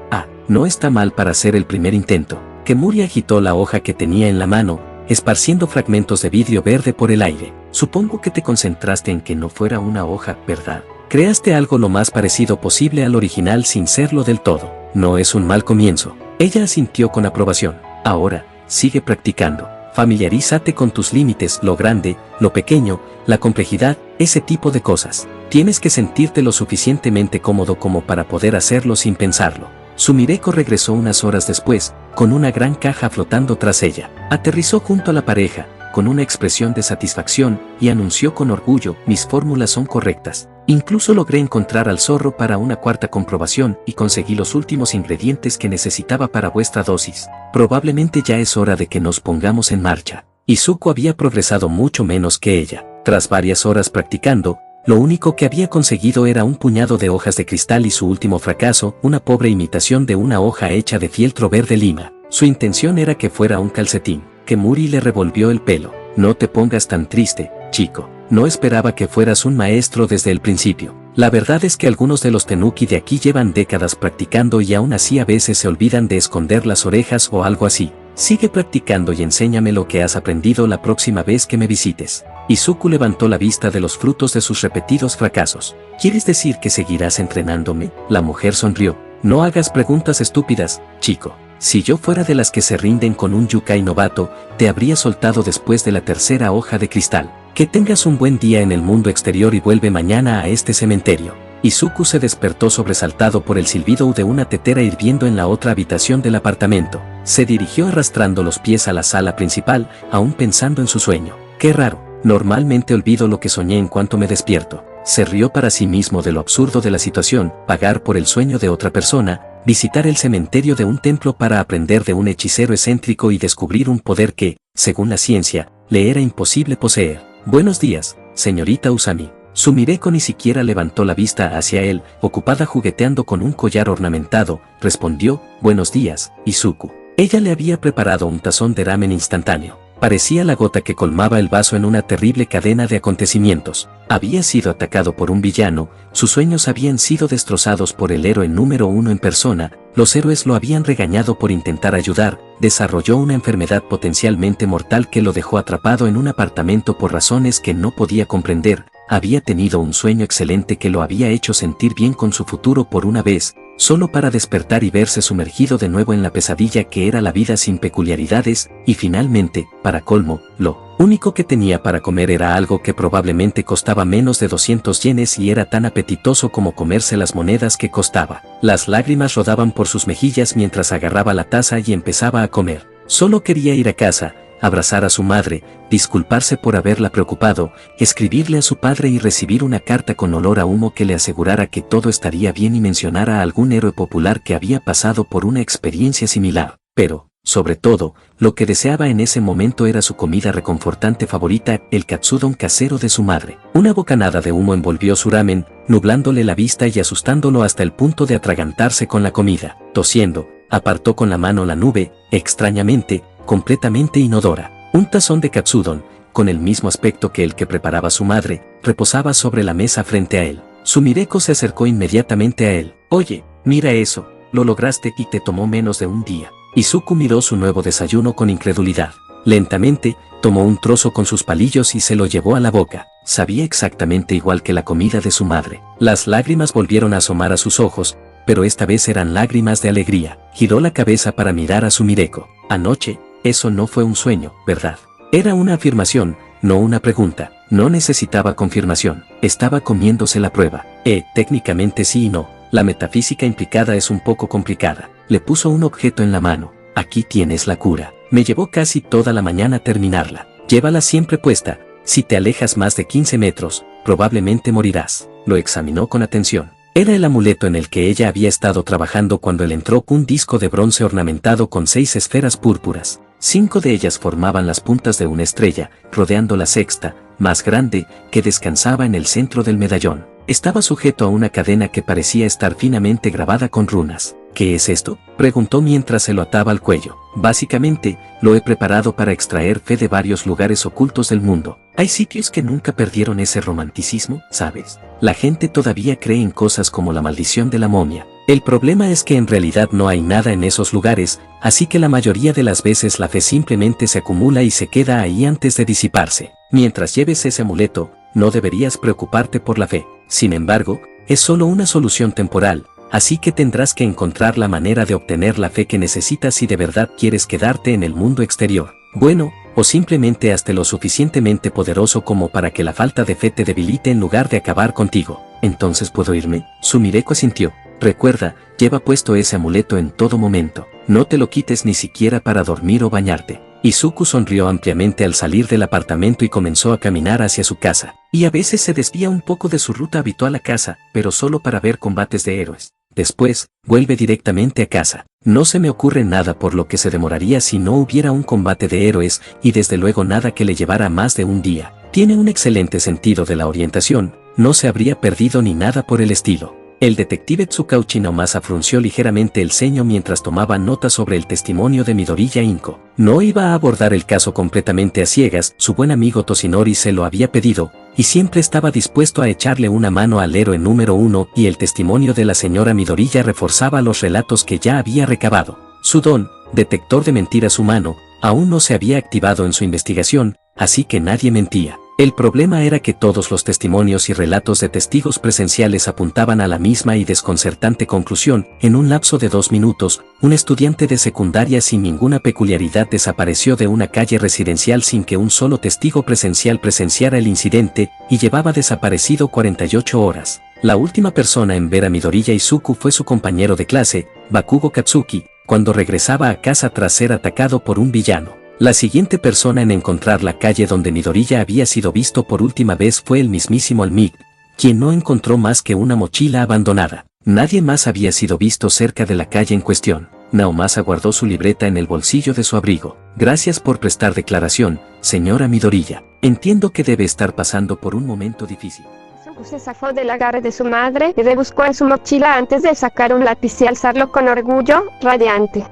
No está mal para hacer el primer intento. Kemuri agitó la hoja que tenía en la mano, esparciendo fragmentos de vidrio verde por el aire. Supongo que te concentraste en que no fuera una hoja, ¿verdad? Creaste algo lo más parecido posible al original sin serlo del todo. No es un mal comienzo. Ella asintió con aprobación. Ahora, sigue practicando. Familiarízate con tus límites, lo grande, lo pequeño, la complejidad, ese tipo de cosas. Tienes que sentirte lo suficientemente cómodo como para poder hacerlo sin pensarlo. Sumireko regresó unas horas después, con una gran caja flotando tras ella. Aterrizó junto a la pareja, con una expresión de satisfacción, y anunció con orgullo: mis fórmulas son correctas. Incluso logré encontrar al zorro para una cuarta comprobación y conseguí los últimos ingredientes que necesitaba para vuestra dosis. Probablemente ya es hora de que nos pongamos en marcha. Izuku había progresado mucho menos que ella. Tras varias horas practicando, lo único que había conseguido era un puñado de hojas de cristal y su último fracaso, una pobre imitación de una hoja hecha de fieltro verde lima. Su intención era que fuera un calcetín. Kemuri le revolvió el pelo. No te pongas tan triste, chico. No esperaba que fueras un maestro desde el principio. La verdad es que algunos de los tenuki de aquí llevan décadas practicando y aún así a veces se olvidan de esconder las orejas o algo así. Sigue practicando y enséñame lo que has aprendido la próxima vez que me visites. Izuku levantó la vista de los frutos de sus repetidos fracasos. ¿Quieres decir que seguirás entrenándome? La mujer sonrió. No hagas preguntas estúpidas, chico. Si yo fuera de las que se rinden con un yukai novato, te habría soltado después de la tercera hoja de cristal. Que tengas un buen día en el mundo exterior y vuelve mañana a este cementerio. Izuku se despertó sobresaltado por el silbido de una tetera hirviendo en la otra habitación del apartamento. Se dirigió arrastrando los pies a la sala principal, aún pensando en su sueño. Qué raro, normalmente olvido lo que soñé en cuanto me despierto. Se rió para sí mismo de lo absurdo de la situación, pagar por el sueño de otra persona, visitar el cementerio de un templo para aprender de un hechicero excéntrico y descubrir un poder que, según la ciencia, le era imposible poseer. Buenos días, señorita Usami. Sumireko ni siquiera levantó la vista hacia él, ocupada jugueteando con un collar ornamentado, respondió: buenos días, Izuku. Ella le había preparado un tazón de ramen instantáneo. Parecía la gota que colmaba el vaso en una terrible cadena de acontecimientos. Había sido atacado por un villano, sus sueños habían sido destrozados por el héroe número uno en persona, los héroes lo habían regañado por intentar ayudar, desarrolló una enfermedad potencialmente mortal que lo dejó atrapado en un apartamento por razones que no podía comprender, había tenido un sueño excelente que lo había hecho sentir bien con su futuro por una vez, solo para despertar y verse sumergido de nuevo en la pesadilla que era la vida sin peculiaridades, y finalmente, para colmo, lo único que tenía para comer era algo que probablemente costaba menos de 200 yenes y era tan apetitoso como comerse las monedas que costaba. Las lágrimas rodaban por sus mejillas mientras agarraba la taza y empezaba a comer. Solo quería ir a casa, abrazar a su madre, disculparse por haberla preocupado, escribirle a su padre y recibir una carta con olor a humo que le asegurara que todo estaría bien y mencionara a algún héroe popular que había pasado por una experiencia similar. Pero, sobre todo, lo que deseaba en ese momento era su comida reconfortante favorita, el katsudon casero de su madre. Una bocanada de humo envolvió su ramen, nublándole la vista y asustándolo hasta el punto de atragantarse con la comida. Tosiendo, apartó con la mano la nube, extrañamente, completamente inodora. Un tazón de katsudon, con el mismo aspecto que el que preparaba su madre, reposaba sobre la mesa frente a él. Sumireko se acercó inmediatamente a él. Oye, mira eso, lo lograste y te tomó menos de un día. Izuku miró su nuevo desayuno con incredulidad. Lentamente, tomó un trozo con sus palillos y se lo llevó a la boca. Sabía exactamente igual que la comida de su madre. Las lágrimas volvieron a asomar a sus ojos, pero esta vez eran lágrimas de alegría. Giró la cabeza para mirar a Sumireko. Anoche, eso no fue un sueño, ¿verdad? Era una afirmación, no una pregunta. No necesitaba confirmación. Estaba comiéndose la prueba. Técnicamente sí y no. La metafísica implicada es un poco complicada. Le puso un objeto en la mano. Aquí tienes la cura. Me llevó casi toda la mañana terminarla. Llévala siempre puesta. Si te alejas más de 15 metros, probablemente morirás. Lo examinó con atención. Era el amuleto en el que ella había estado trabajando cuando él entró, un disco de bronce ornamentado con 6 esferas púrpuras. 5 de ellas formaban las puntas de una estrella, rodeando la sexta, más grande, que descansaba en el centro del medallón. Estaba sujeto a una cadena que parecía estar finamente grabada con runas. ¿Qué es esto?, preguntó mientras se lo ataba al cuello. Básicamente, lo he preparado para extraer fe de varios lugares ocultos del mundo. Hay sitios que nunca perdieron ese romanticismo, ¿sabes? La gente todavía cree en cosas como la maldición de la momia. El problema es que en realidad no hay nada en esos lugares, así que la mayoría de las veces la fe simplemente se acumula y se queda ahí antes de disiparse. Mientras lleves ese amuleto, no deberías preocuparte por la fe. Sin embargo, es solo una solución temporal, así que tendrás que encontrar la manera de obtener la fe que necesitas si de verdad quieres quedarte en el mundo exterior. Bueno, o simplemente hazte lo suficientemente poderoso como para que la falta de fe te debilite en lugar de acabar contigo. ¿Entonces puedo irme? Sumireko asintió. Recuerda, lleva puesto ese amuleto en todo momento. No te lo quites ni siquiera para dormir o bañarte. Izuku sonrió ampliamente al salir del apartamento y comenzó a caminar hacia su casa. Y a veces se desvía un poco de su ruta habitual a casa, pero solo para ver combates de héroes. Después, vuelve directamente a casa. No se me ocurre nada por lo que se demoraría si no hubiera un combate de héroes, y desde luego nada que le llevara más de un día. Tiene un excelente sentido de la orientación, no se habría perdido ni nada por el estilo. El detective Tsukauchi Naomasa frunció ligeramente el ceño mientras tomaba nota sobre el testimonio de Midoriya Inko. No iba a abordar el caso completamente a ciegas, su buen amigo Toshinori se lo había pedido, y siempre estaba dispuesto a echarle una mano al héroe número 1, y el testimonio de la señora Midoriya reforzaba los relatos que ya había recabado. Su don, detector de mentiras humano, aún no se había activado en su investigación, así que nadie mentía. El problema era que todos los testimonios y relatos de testigos presenciales apuntaban a la misma y desconcertante conclusión. En un lapso de 2 minutos, un estudiante de secundaria sin ninguna peculiaridad desapareció de una calle residencial sin que un solo testigo presencial presenciara el incidente, y llevaba desaparecido 48 horas. La última persona en ver a Midoriya Izuku fue su compañero de clase, Bakugo Katsuki, cuando regresaba a casa tras ser atacado por un villano. La siguiente persona en encontrar la calle donde Midoriya había sido visto por última vez fue el mismísimo Almig, quien no encontró más que una mochila abandonada. Nadie más había sido visto cerca de la calle en cuestión. Naomasa guardó su libreta en el bolsillo de su abrigo. Gracias por prestar declaración, señora Midoriya. Entiendo que debe estar pasando por un momento difícil. Izuku se zafó del agarre de su madre y rebuscó en su mochila antes de sacar un lápiz y alzarlo con orgullo, radiante.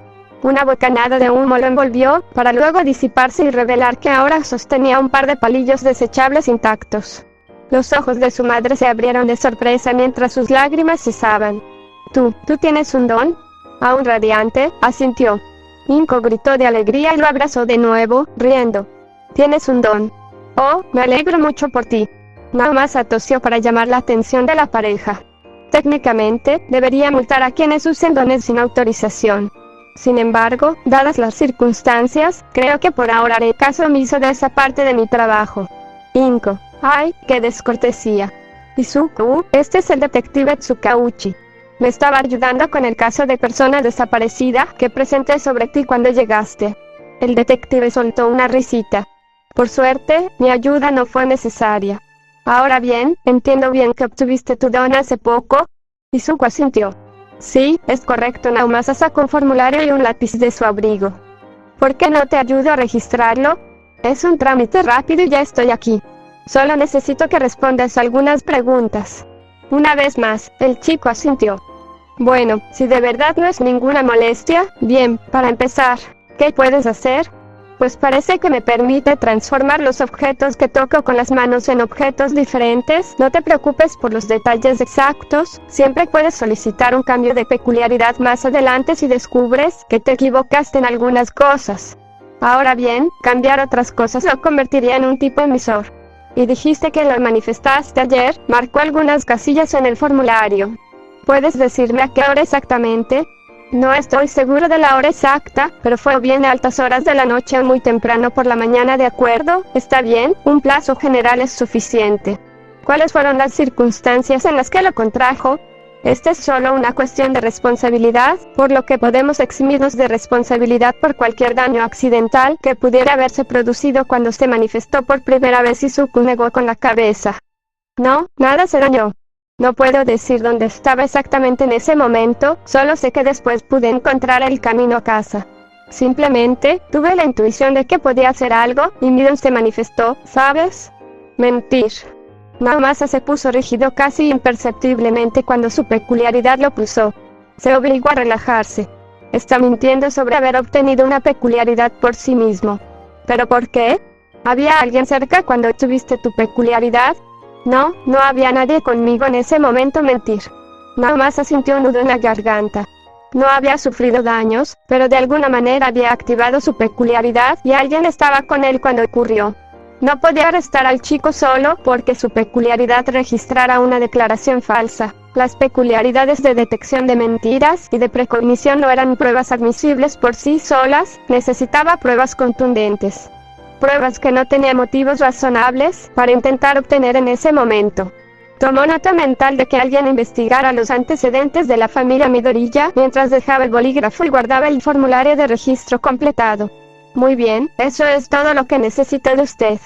Una bocanada de humo lo envolvió, para luego disiparse y revelar que ahora sostenía un par de palillos desechables intactos. Los ojos de su madre se abrieron de sorpresa mientras sus lágrimas cesaban. ¿Tú tienes un don? Aún radiante, asintió. Inko gritó de alegría y lo abrazó de nuevo, riendo. ¿Tienes un don? Oh, me alegro mucho por ti. Naomasa tosió para llamar la atención de la pareja. Técnicamente, debería multar a quienes usen dones sin autorización. Sin embargo, dadas las circunstancias, creo que por ahora haré caso omiso de esa parte de mi trabajo. Inko. ¡Ay, qué descortesía! Izuku, este es el detective Tsukauchi. Me estaba ayudando con el caso de persona desaparecida que presenté sobre ti cuando llegaste. El detective soltó una risita. Por suerte, mi ayuda no fue necesaria. Ahora bien, entiendo bien que obtuviste tu don hace poco. Izuku asintió. Sí, es correcto. Naomasa sacó un formulario y un lápiz de su abrigo. ¿Por qué no te ayudo a registrarlo? Es un trámite rápido y ya estoy aquí. Solo necesito que respondas algunas preguntas. Una vez más, el chico asintió. Bueno, si de verdad no es ninguna molestia, bien, para empezar, ¿qué puedes hacer? Pues parece que me permite transformar los objetos que toco con las manos en objetos diferentes. No te preocupes por los detalles exactos, siempre puedes solicitar un cambio de peculiaridad más adelante si descubres que te equivocaste en algunas cosas. Ahora bien, cambiar otras cosas lo convertiría en un tipo emisor. Y dijiste que lo manifestaste ayer, marcó algunas casillas en el formulario. ¿Puedes decirme a qué hora exactamente? No estoy seguro de la hora exacta, pero fue bien a altas horas de la noche o muy temprano por la mañana, ¿de acuerdo? Está bien, un plazo general es suficiente. ¿Cuáles fueron las circunstancias en las que lo contrajo? Esta es solo una cuestión de responsabilidad, por lo que podemos eximirnos de responsabilidad por cualquier daño accidental que pudiera haberse producido cuando se manifestó por primera vez. Izuku negó con la cabeza. No, nada se dañó. No puedo decir dónde estaba exactamente en ese momento, solo sé que después pude encontrar el camino a casa. Simplemente, tuve la intuición de que podía hacer algo, y Midon se manifestó, ¿sabes? Mentir. Naomasa se puso rígido casi imperceptiblemente cuando su peculiaridad lo puso. Se obligó a relajarse. Está mintiendo sobre haber obtenido una peculiaridad por sí mismo. ¿Pero por qué? ¿Había alguien cerca cuando tuviste tu peculiaridad? No, no había nadie conmigo en ese momento. Mentir. Nada más sintió un nudo en la garganta. No había sufrido daños, pero de alguna manera había activado su peculiaridad y alguien estaba con él cuando ocurrió. No podía arrestar al chico solo porque su peculiaridad registrara una declaración falsa. Las peculiaridades de detección de mentiras y de precognición no eran pruebas admisibles por sí solas, necesitaba pruebas contundentes. Pruebas que no tenía motivos razonables para intentar obtener en ese momento. Tomó nota mental de que alguien investigara los antecedentes de la familia Midoriya mientras dejaba el bolígrafo y guardaba el formulario de registro completado. Muy bien, eso es todo lo que necesita de usted.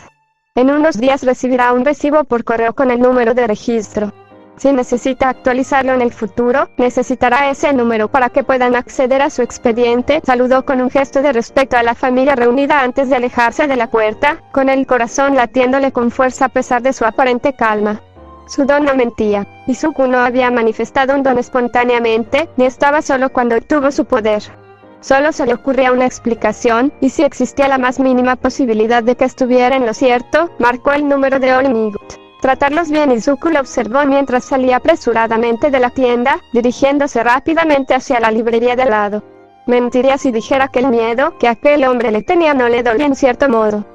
En unos días recibirá un recibo por correo con el número de registro. Si necesita actualizarlo en el futuro, necesitará ese número para que puedan acceder a su expediente. Saludó con un gesto de respeto a la familia reunida antes de alejarse de la puerta, con el corazón latiéndole con fuerza a pesar de su aparente calma. Su don no mentía. Izuku no había manifestado un don espontáneamente, ni estaba solo cuando obtuvo su poder. Solo se le ocurría una explicación, y si existía la más mínima posibilidad de que estuviera en lo cierto, marcó el número de All Might. Tratarlos bien. Izuku lo observó mientras salía apresuradamente de la tienda, dirigiéndose rápidamente hacia la librería de al lado. Mentiría si dijera que el miedo que aquel hombre le tenía no le dolía en cierto modo.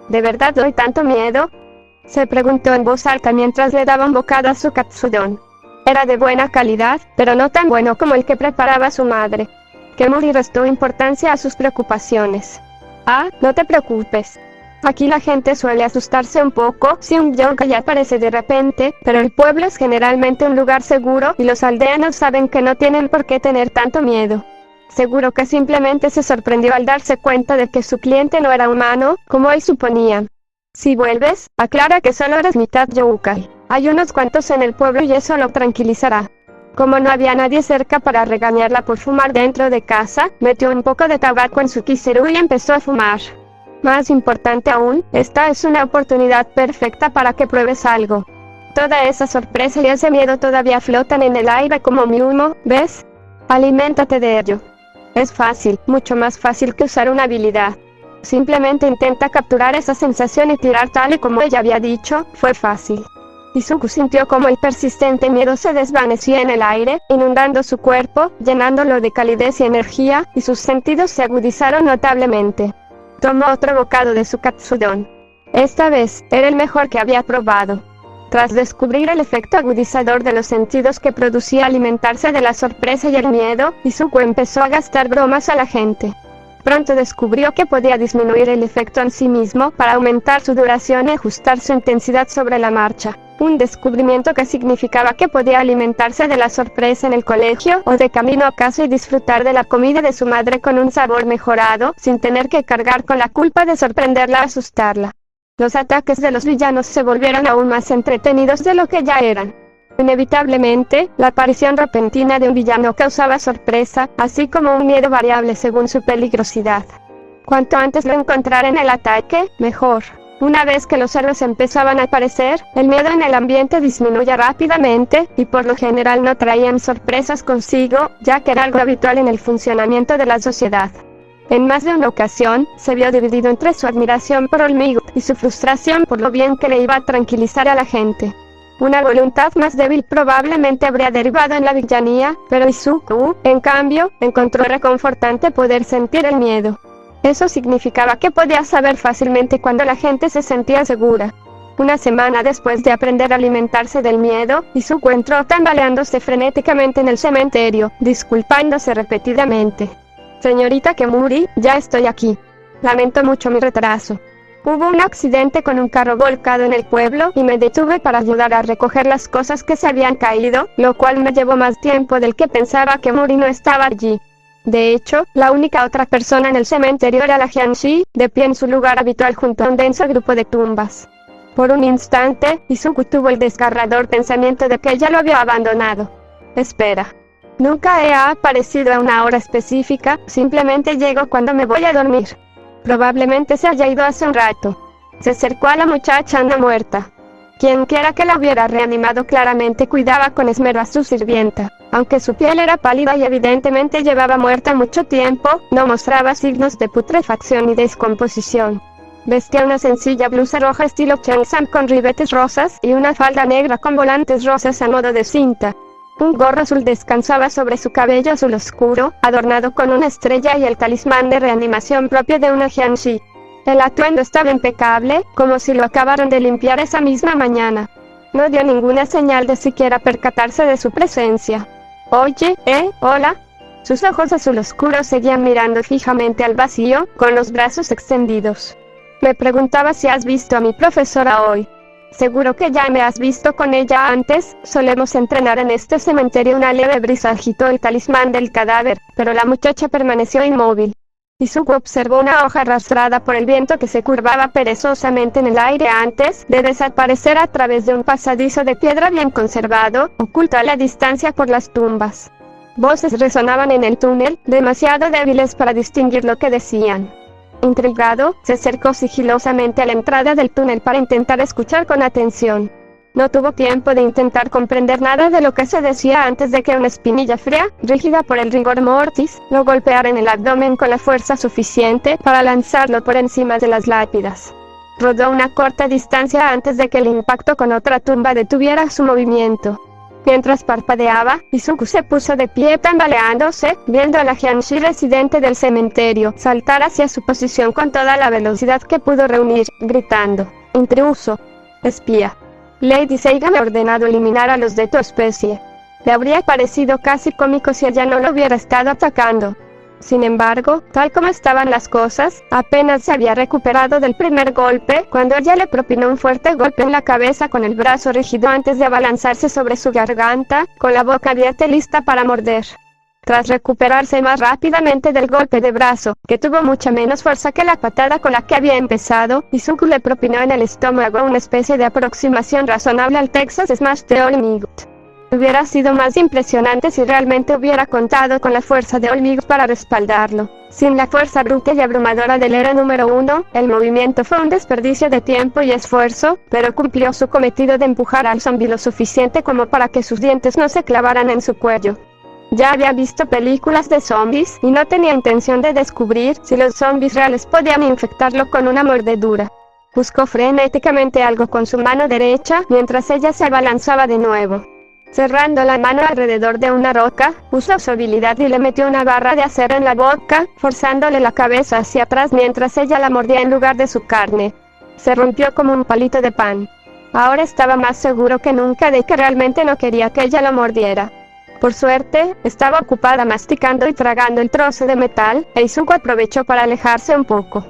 ¿De verdad doy tanto miedo?, se preguntó en voz alta mientras le daba un bocado a su katsudon. Era de buena calidad, pero no tan bueno como el que preparaba su madre. Kemuri restó importancia a sus preocupaciones. Ah, no te preocupes. Aquí la gente suele asustarse un poco si un yokai aparece de repente, pero el pueblo es generalmente un lugar seguro y los aldeanos saben que no tienen por qué tener tanto miedo. Seguro que simplemente se sorprendió al darse cuenta de que su cliente no era humano, como él suponía. Si vuelves, aclara que solo eres mitad yokai. Hay unos cuantos en el pueblo y eso lo tranquilizará. Como no había nadie cerca para regañarla por fumar dentro de casa, metió un poco de tabaco en su kiseru y empezó a fumar. Más importante aún, esta es una oportunidad perfecta para que pruebes algo. Toda esa sorpresa y ese miedo todavía flotan en el aire como mi humo, ¿ves? Aliméntate de ello. Es fácil, mucho más fácil que usar una habilidad. Simplemente intenta capturar esa sensación y tirar tal y como ella había dicho, fue fácil. Izuku sintió como el persistente miedo se desvanecía en el aire, inundando su cuerpo, llenándolo de calidez y energía, y sus sentidos se agudizaron notablemente. Tomó otro bocado de su katsudon. Esta vez, era el mejor que había probado. Tras descubrir el efecto agudizador de los sentidos que producía alimentarse de la sorpresa y el miedo, Izuku empezó a gastar bromas a la gente. Pronto descubrió que podía disminuir el efecto en sí mismo para aumentar su duración y ajustar su intensidad sobre la marcha. Un descubrimiento que significaba que podía alimentarse de la sorpresa en el colegio o de camino a casa y disfrutar de la comida de su madre con un sabor mejorado, sin tener que cargar con la culpa de sorprenderla o asustarla. Los ataques de los villanos se volvieron aún más entretenidos de lo que ya eran. Inevitablemente, la aparición repentina de un villano causaba sorpresa, así como un miedo variable según su peligrosidad. Cuanto antes lo encontrara en el ataque, mejor. Una vez que los héroes empezaban a aparecer, el miedo en el ambiente disminuía rápidamente, y por lo general no traían sorpresas consigo, ya que era algo habitual en el funcionamiento de la sociedad. En más de una ocasión, se vio dividido entre su admiración por All Might y su frustración por lo bien que le iba a tranquilizar a la gente. Una voluntad más débil probablemente habría derivado en la villanía, pero Izuku, en cambio, encontró reconfortante poder sentir el miedo. Eso significaba que podía saber fácilmente cuando la gente se sentía segura. Una semana después de aprender a alimentarse del miedo, Izuku entró tambaleándose frenéticamente en el cementerio, disculpándose repetidamente. Señorita Kemuri, ya estoy aquí. Lamento mucho mi retraso. Hubo un accidente con un carro volcado en el pueblo y me detuve para ayudar a recoger las cosas que se habían caído, lo cual me llevó más tiempo del que pensaba. Kemuri no estaba allí. De hecho, la única otra persona en el cementerio era la Jianshi, de pie en su lugar habitual junto a un denso grupo de tumbas. Por un instante, Izuku tuvo el desgarrador pensamiento de que ella lo había abandonado. Espera. Nunca he aparecido a una hora específica, simplemente llego cuando me voy a dormir. Probablemente se haya ido hace un rato. Se acercó a la muchacha anda muerta. Quienquiera que la hubiera reanimado claramente cuidaba con esmero a su sirvienta. Aunque su piel era pálida y evidentemente llevaba muerta mucho tiempo, no mostraba signos de putrefacción ni descomposición. Vestía una sencilla blusa roja estilo cheongsam con ribetes rosas y una falda negra con volantes rosas a modo de cinta. Un gorro azul descansaba sobre su cabello azul oscuro, adornado con una estrella y el talismán de reanimación propio de una Jiangshi. El atuendo estaba impecable, como si lo acabaran de limpiar esa misma mañana. No dio ninguna señal de siquiera percatarse de su presencia. Oye, hola. Sus ojos azul oscuro seguían mirando fijamente al vacío, con los brazos extendidos. Me preguntaba si has visto a mi profesora hoy. Seguro que ya me has visto con ella antes, solemos entrenar en este cementerio. Una leve brisa agitó el talismán del cadáver, pero la muchacha permaneció inmóvil. Izuku observó una hoja arrastrada por el viento que se curvaba perezosamente en el aire antes de desaparecer a través de un pasadizo de piedra bien conservado, oculto a la distancia por las tumbas. Voces resonaban en el túnel, demasiado débiles para distinguir lo que decían. Intrigado, se acercó sigilosamente a la entrada del túnel para intentar escuchar con atención. No tuvo tiempo de intentar comprender nada de lo que se decía antes de que una espinilla fría, rígida por el rigor mortis, lo golpeara en el abdomen con la fuerza suficiente para lanzarlo por encima de las lápidas. Rodó una corta distancia antes de que el impacto con otra tumba detuviera su movimiento. Mientras parpadeaba, Izuku se puso de pie tambaleándose, viendo a la Jiangshi residente del cementerio saltar hacia su posición con toda la velocidad que pudo reunir, gritando: «¡Intruso! ¡Espía! Lady Seiga me ha ordenado eliminar a los de tu especie». Le habría parecido casi cómico si ella no lo hubiera estado atacando. Sin embargo, tal como estaban las cosas, apenas se había recuperado del primer golpe, cuando ella le propinó un fuerte golpe en la cabeza con el brazo rígido antes de abalanzarse sobre su garganta, con la boca abierta y lista para morder. Tras recuperarse más rápidamente del golpe de brazo, que tuvo mucha menos fuerza que la patada con la que había empezado, Izuku le propinó en el estómago una especie de aproximación razonable al Texas Smash de All Might. Hubiera sido más impresionante si realmente hubiera contado con la fuerza de All Might para respaldarlo. Sin la fuerza bruta y abrumadora del héroe número 1, el movimiento fue un desperdicio de tiempo y esfuerzo, pero cumplió su cometido de empujar al zombi lo suficiente como para que sus dientes no se clavaran en su cuello. Ya había visto películas de zombies y no tenía intención de descubrir si los zombies reales podían infectarlo con una mordedura. Buscó frenéticamente algo con su mano derecha mientras ella se abalanzaba de nuevo. Cerrando la mano alrededor de una roca, usó su habilidad y le metió una barra de acero en la boca, forzándole la cabeza hacia atrás mientras ella la mordía en lugar de su carne. Se rompió como un palito de pan. Ahora estaba más seguro que nunca de que realmente no quería que ella lo mordiera. Por suerte, estaba ocupada masticando y tragando el trozo de metal, e Izuku aprovechó para alejarse un poco.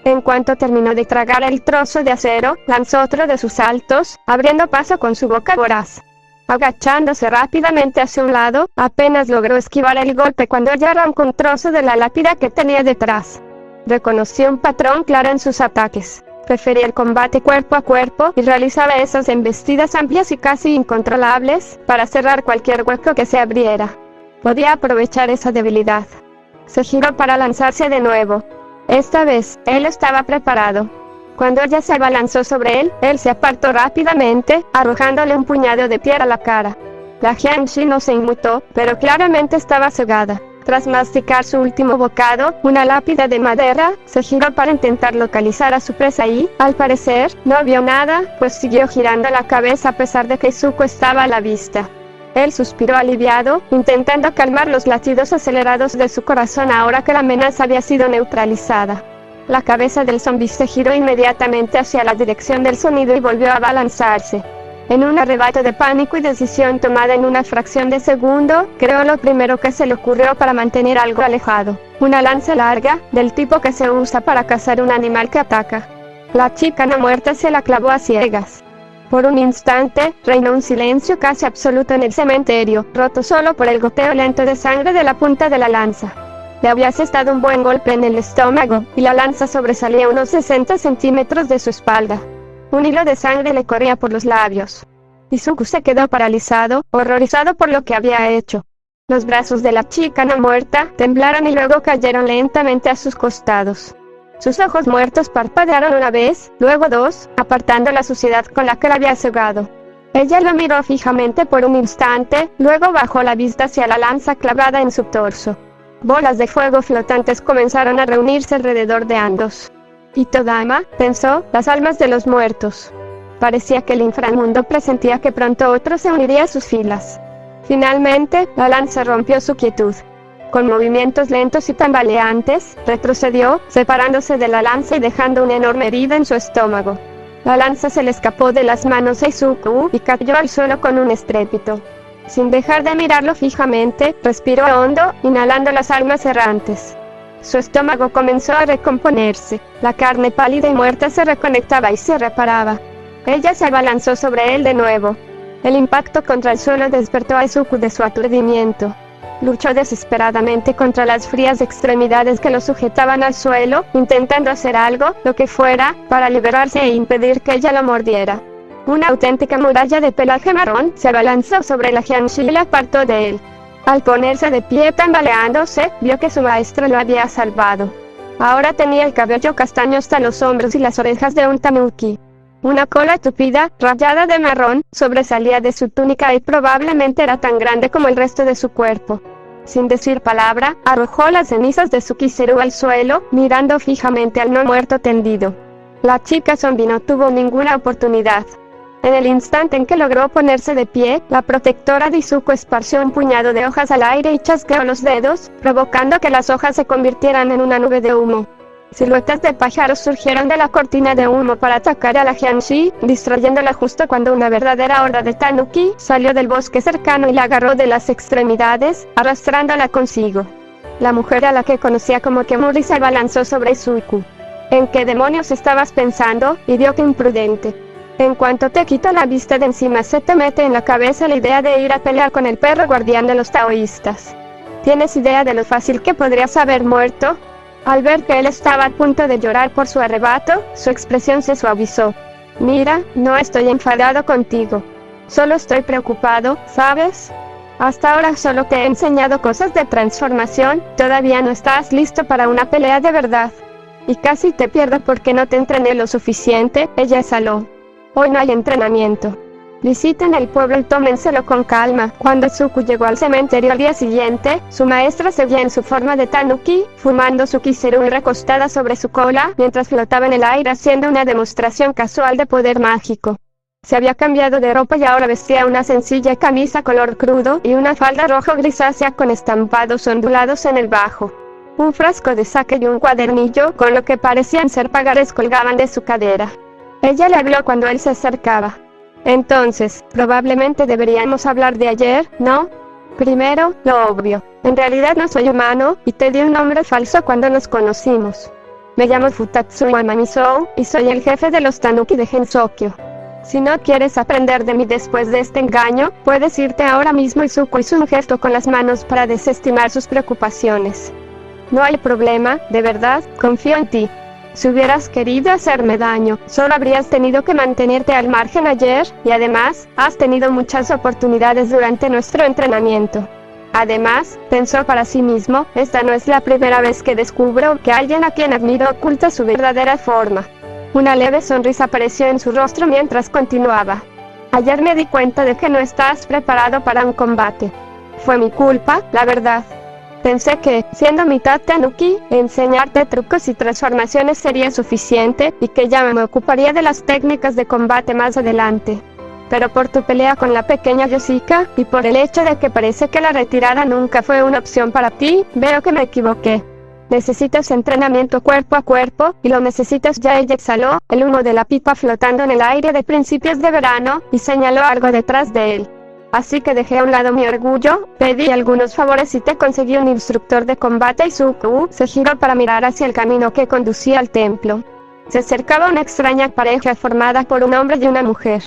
En cuanto terminó de tragar el trozo de acero, lanzó otro de sus saltos, abriendo paso con su boca voraz. Agachándose rápidamente hacia un lado, apenas logró esquivar el golpe cuando ella arrancó un trozo de la lápida que tenía detrás. Reconoció un patrón claro en sus ataques. Prefería el combate cuerpo a cuerpo y realizaba esas embestidas amplias y casi incontrolables para cerrar cualquier hueco que se abriera. Podía aprovechar esa debilidad. Se giró para lanzarse de nuevo. Esta vez, él estaba preparado. Cuando ella se abalanzó sobre él, él se apartó rápidamente, arrojándole un puñado de piedra a la cara. La Jiangshi no se inmutó, pero claramente estaba cegada. Tras masticar su último bocado, una lápida de madera, se giró para intentar localizar a su presa y, al parecer, no vio nada, pues siguió girando la cabeza a pesar de que Izuku estaba a la vista. Él suspiró aliviado, intentando calmar los latidos acelerados de su corazón ahora que la amenaza había sido neutralizada. La cabeza del zombi se giró inmediatamente hacia la dirección del sonido y volvió a abalanzarse. En un arrebato de pánico y decisión tomada en una fracción de segundo, creó lo primero que se le ocurrió para mantener algo alejado: una lanza larga, del tipo que se usa para cazar un animal que ataca. La chica no muerta se la clavó a ciegas. Por un instante, reinó un silencio casi absoluto en el cementerio, roto solo por el goteo lento de sangre de la punta de la lanza. Le había asestado un buen golpe en el estómago, y la lanza sobresalía unos 60 centímetros de su espalda. Un hilo de sangre le corría por los labios. Izuku se quedó paralizado, horrorizado por lo que había hecho. Los brazos de la chica no muerta temblaron y luego cayeron lentamente a sus costados. Sus ojos muertos parpadearon una vez, luego dos, apartando la suciedad con la que la había cegado. Ella lo miró fijamente por un instante, luego bajó la vista hacia la lanza clavada en su torso. Bolas de fuego flotantes comenzaron a reunirse alrededor de ambos. Itodama, pensó, las almas de los muertos. Parecía que el inframundo presentía que pronto otro se uniría a sus filas. Finalmente, la lanza rompió su quietud. Con movimientos lentos y tambaleantes, retrocedió, separándose de la lanza y dejando una enorme herida en su estómago. La lanza se le escapó de las manos a Izuku y cayó al suelo con un estrépito. Sin dejar de mirarlo fijamente, respiró hondo, inhalando las almas errantes. Su estómago comenzó a recomponerse, la carne pálida y muerta se reconectaba y se reparaba. Ella se abalanzó sobre él de nuevo. El impacto contra el suelo despertó a Izuku de su aturdimiento. Luchó desesperadamente contra las frías extremidades que lo sujetaban al suelo, intentando hacer algo, lo que fuera, para liberarse e impedir que ella lo mordiera. Una auténtica muralla de pelaje marrón se abalanzó sobre la Jianshi y la apartó de él. Al ponerse de pie tambaleándose, vio que su maestra lo había salvado. Ahora tenía el cabello castaño hasta los hombros y las orejas de un tanuki. Una cola tupida, rayada de marrón, sobresalía de su túnica y probablemente era tan grande como el resto de su cuerpo. Sin decir palabra, arrojó las cenizas de su kiseru al suelo, mirando fijamente al no muerto tendido. La chica zombie no tuvo ninguna oportunidad. En el instante en que logró ponerse de pie, la protectora de Izuku esparció un puñado de hojas al aire y chasqueó los dedos, provocando que las hojas se convirtieran en una nube de humo. Siluetas de pájaros surgieron de la cortina de humo para atacar a la Jianshi, distrayéndola justo cuando una verdadera horda de tanuki salió del bosque cercano y la agarró de las extremidades, arrastrándola consigo. La mujer a la que conocía como Kemuri se abalanzó sobre Izuku. ¿En qué demonios estabas pensando, idiota imprudente? En cuanto te quito la vista de encima se te mete en la cabeza la idea de ir a pelear con el perro guardián de los taoístas. ¿Tienes idea de lo fácil que podrías haber muerto? Al ver que él estaba a punto de llorar por su arrebato, su expresión se suavizó. Mira, no estoy enfadado contigo. Solo estoy preocupado, ¿sabes? Hasta ahora solo te he enseñado cosas de transformación, todavía no estás listo para una pelea de verdad. Y casi te pierdo porque no te entrené lo suficiente, ella exhaló. Hoy no hay entrenamiento. Visiten el pueblo y tómenselo con calma. Cuando Izuku llegó al cementerio al día siguiente, su maestra seguía en su forma de tanuki, fumando su kiseru y recostada sobre su cola, mientras flotaba en el aire haciendo una demostración casual de poder mágico. Se había cambiado de ropa y ahora vestía una sencilla camisa color crudo y una falda rojo grisácea con estampados ondulados en el bajo. Un frasco de sake y un cuadernillo con lo que parecían ser pagarés colgaban de su cadera. Ella le habló cuando él se acercaba. Entonces, probablemente deberíamos hablar de ayer, ¿no? Primero, lo obvio. En realidad no soy humano, y te di un nombre falso cuando nos conocimos. Me llamo Futatsuya Mamisou, y soy el jefe de los Tanuki de Gensokyo. Si no quieres aprender de mí después de este engaño, puedes irte ahora mismo. Izuku hizo un gesto con las manos para desestimar sus preocupaciones. No hay problema, de verdad, confío en ti. Si hubieras querido hacerme daño, solo habrías tenido que mantenerte al margen ayer, y además, has tenido muchas oportunidades durante nuestro entrenamiento. Además, pensó para sí mismo, esta no es la primera vez que descubro que alguien a quien admiro oculta su verdadera forma. Una leve sonrisa apareció en su rostro mientras continuaba. Ayer me di cuenta de que no estás preparado para un combate. Fue mi culpa, la verdad. Pensé que, siendo mitad tanuki, enseñarte trucos y transformaciones sería suficiente, y que ya me ocuparía de las técnicas de combate más adelante. Pero por tu pelea con la pequeña Yoshika, y por el hecho de que parece que la retirada nunca fue una opción para ti, veo que me equivoqué. Necesitas entrenamiento cuerpo a cuerpo, y lo necesitas ya. Ella exhaló, el humo de la pipa flotando en el aire de principios de verano, y señaló algo detrás de él. Así que dejé a un lado mi orgullo, pedí algunos favores y te conseguí un instructor de combate. Izuku se giró para mirar hacia el camino que conducía al templo. Se acercaba una extraña pareja formada por un hombre y una mujer.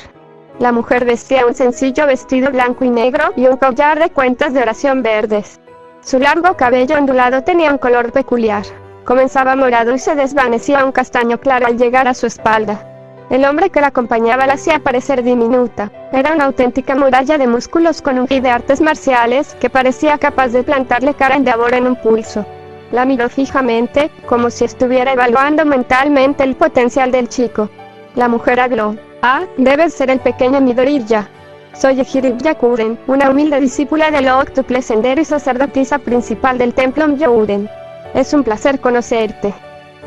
La mujer vestía un sencillo vestido blanco y negro y un collar de cuentas de oración verdes. Su largo cabello ondulado tenía un color peculiar. Comenzaba morado y se desvanecía a un castaño claro al llegar a su espalda. El hombre que la acompañaba la hacía parecer diminuta. Era una auténtica muralla de músculos con un ki de artes marciales que parecía capaz de plantarle cara en Deabor en un pulso. La miró fijamente, como si estuviera evaluando mentalmente el potencial del chico. La mujer habló. Ah, debes ser el pequeño Midoriya. Soy Ejiri Byakuren, una humilde discípula del octuple sendero y sacerdotisa principal del templo Myouden. Es un placer conocerte.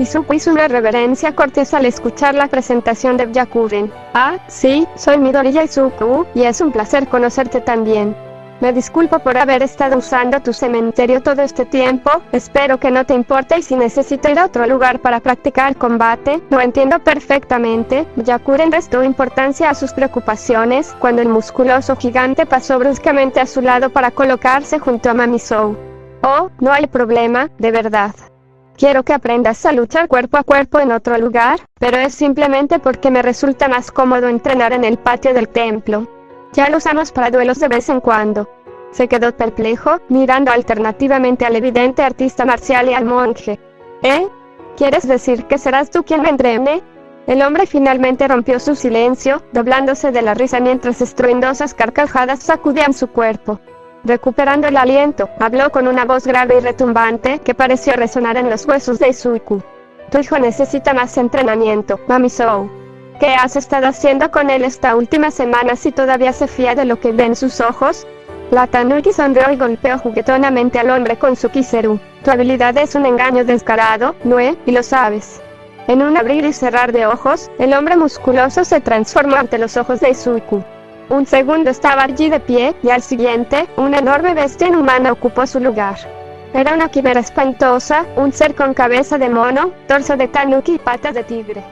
Izuku hizo una reverencia cortés al escuchar la presentación de Byakuren. Ah, sí, soy Midoriya Izuku, y es un placer conocerte también. Me disculpo por haber estado usando tu cementerio todo este tiempo, espero que no te importe y si necesito ir a otro lugar para practicar combate, lo entiendo perfectamente. Byakuren restó importancia a sus preocupaciones cuando el musculoso gigante pasó bruscamente a su lado para colocarse junto a Mamisou. Oh, no hay problema, de verdad. Quiero que aprendas a luchar cuerpo a cuerpo en otro lugar, pero es simplemente porque me resulta más cómodo entrenar en el patio del templo. Ya lo usamos para duelos de vez en cuando. Se quedó perplejo, mirando alternativamente al evidente artista marcial y al monje. ¿Quieres decir que serás tú quien me entrene? El hombre finalmente rompió su silencio, doblándose de la risa mientras estruendosas carcajadas sacudían su cuerpo. Recuperando el aliento, habló con una voz grave y retumbante que pareció resonar en los huesos de Izuku. Tu hijo necesita más entrenamiento, Mamisou. ¿Qué has estado haciendo con él esta última semana si todavía se fía de lo que ve en sus ojos? La Tanuki sonrió y golpeó juguetonamente al hombre con su kiseru. Tu habilidad es un engaño descarado, Nue, y lo sabes. En un abrir y cerrar de ojos, el hombre musculoso se transformó ante los ojos de Izuku. Un segundo estaba allí de pie, y al siguiente, una enorme bestia inhumana ocupó su lugar. Era una quimera espantosa, un ser con cabeza de mono, torso de tanuki y patas de tigre.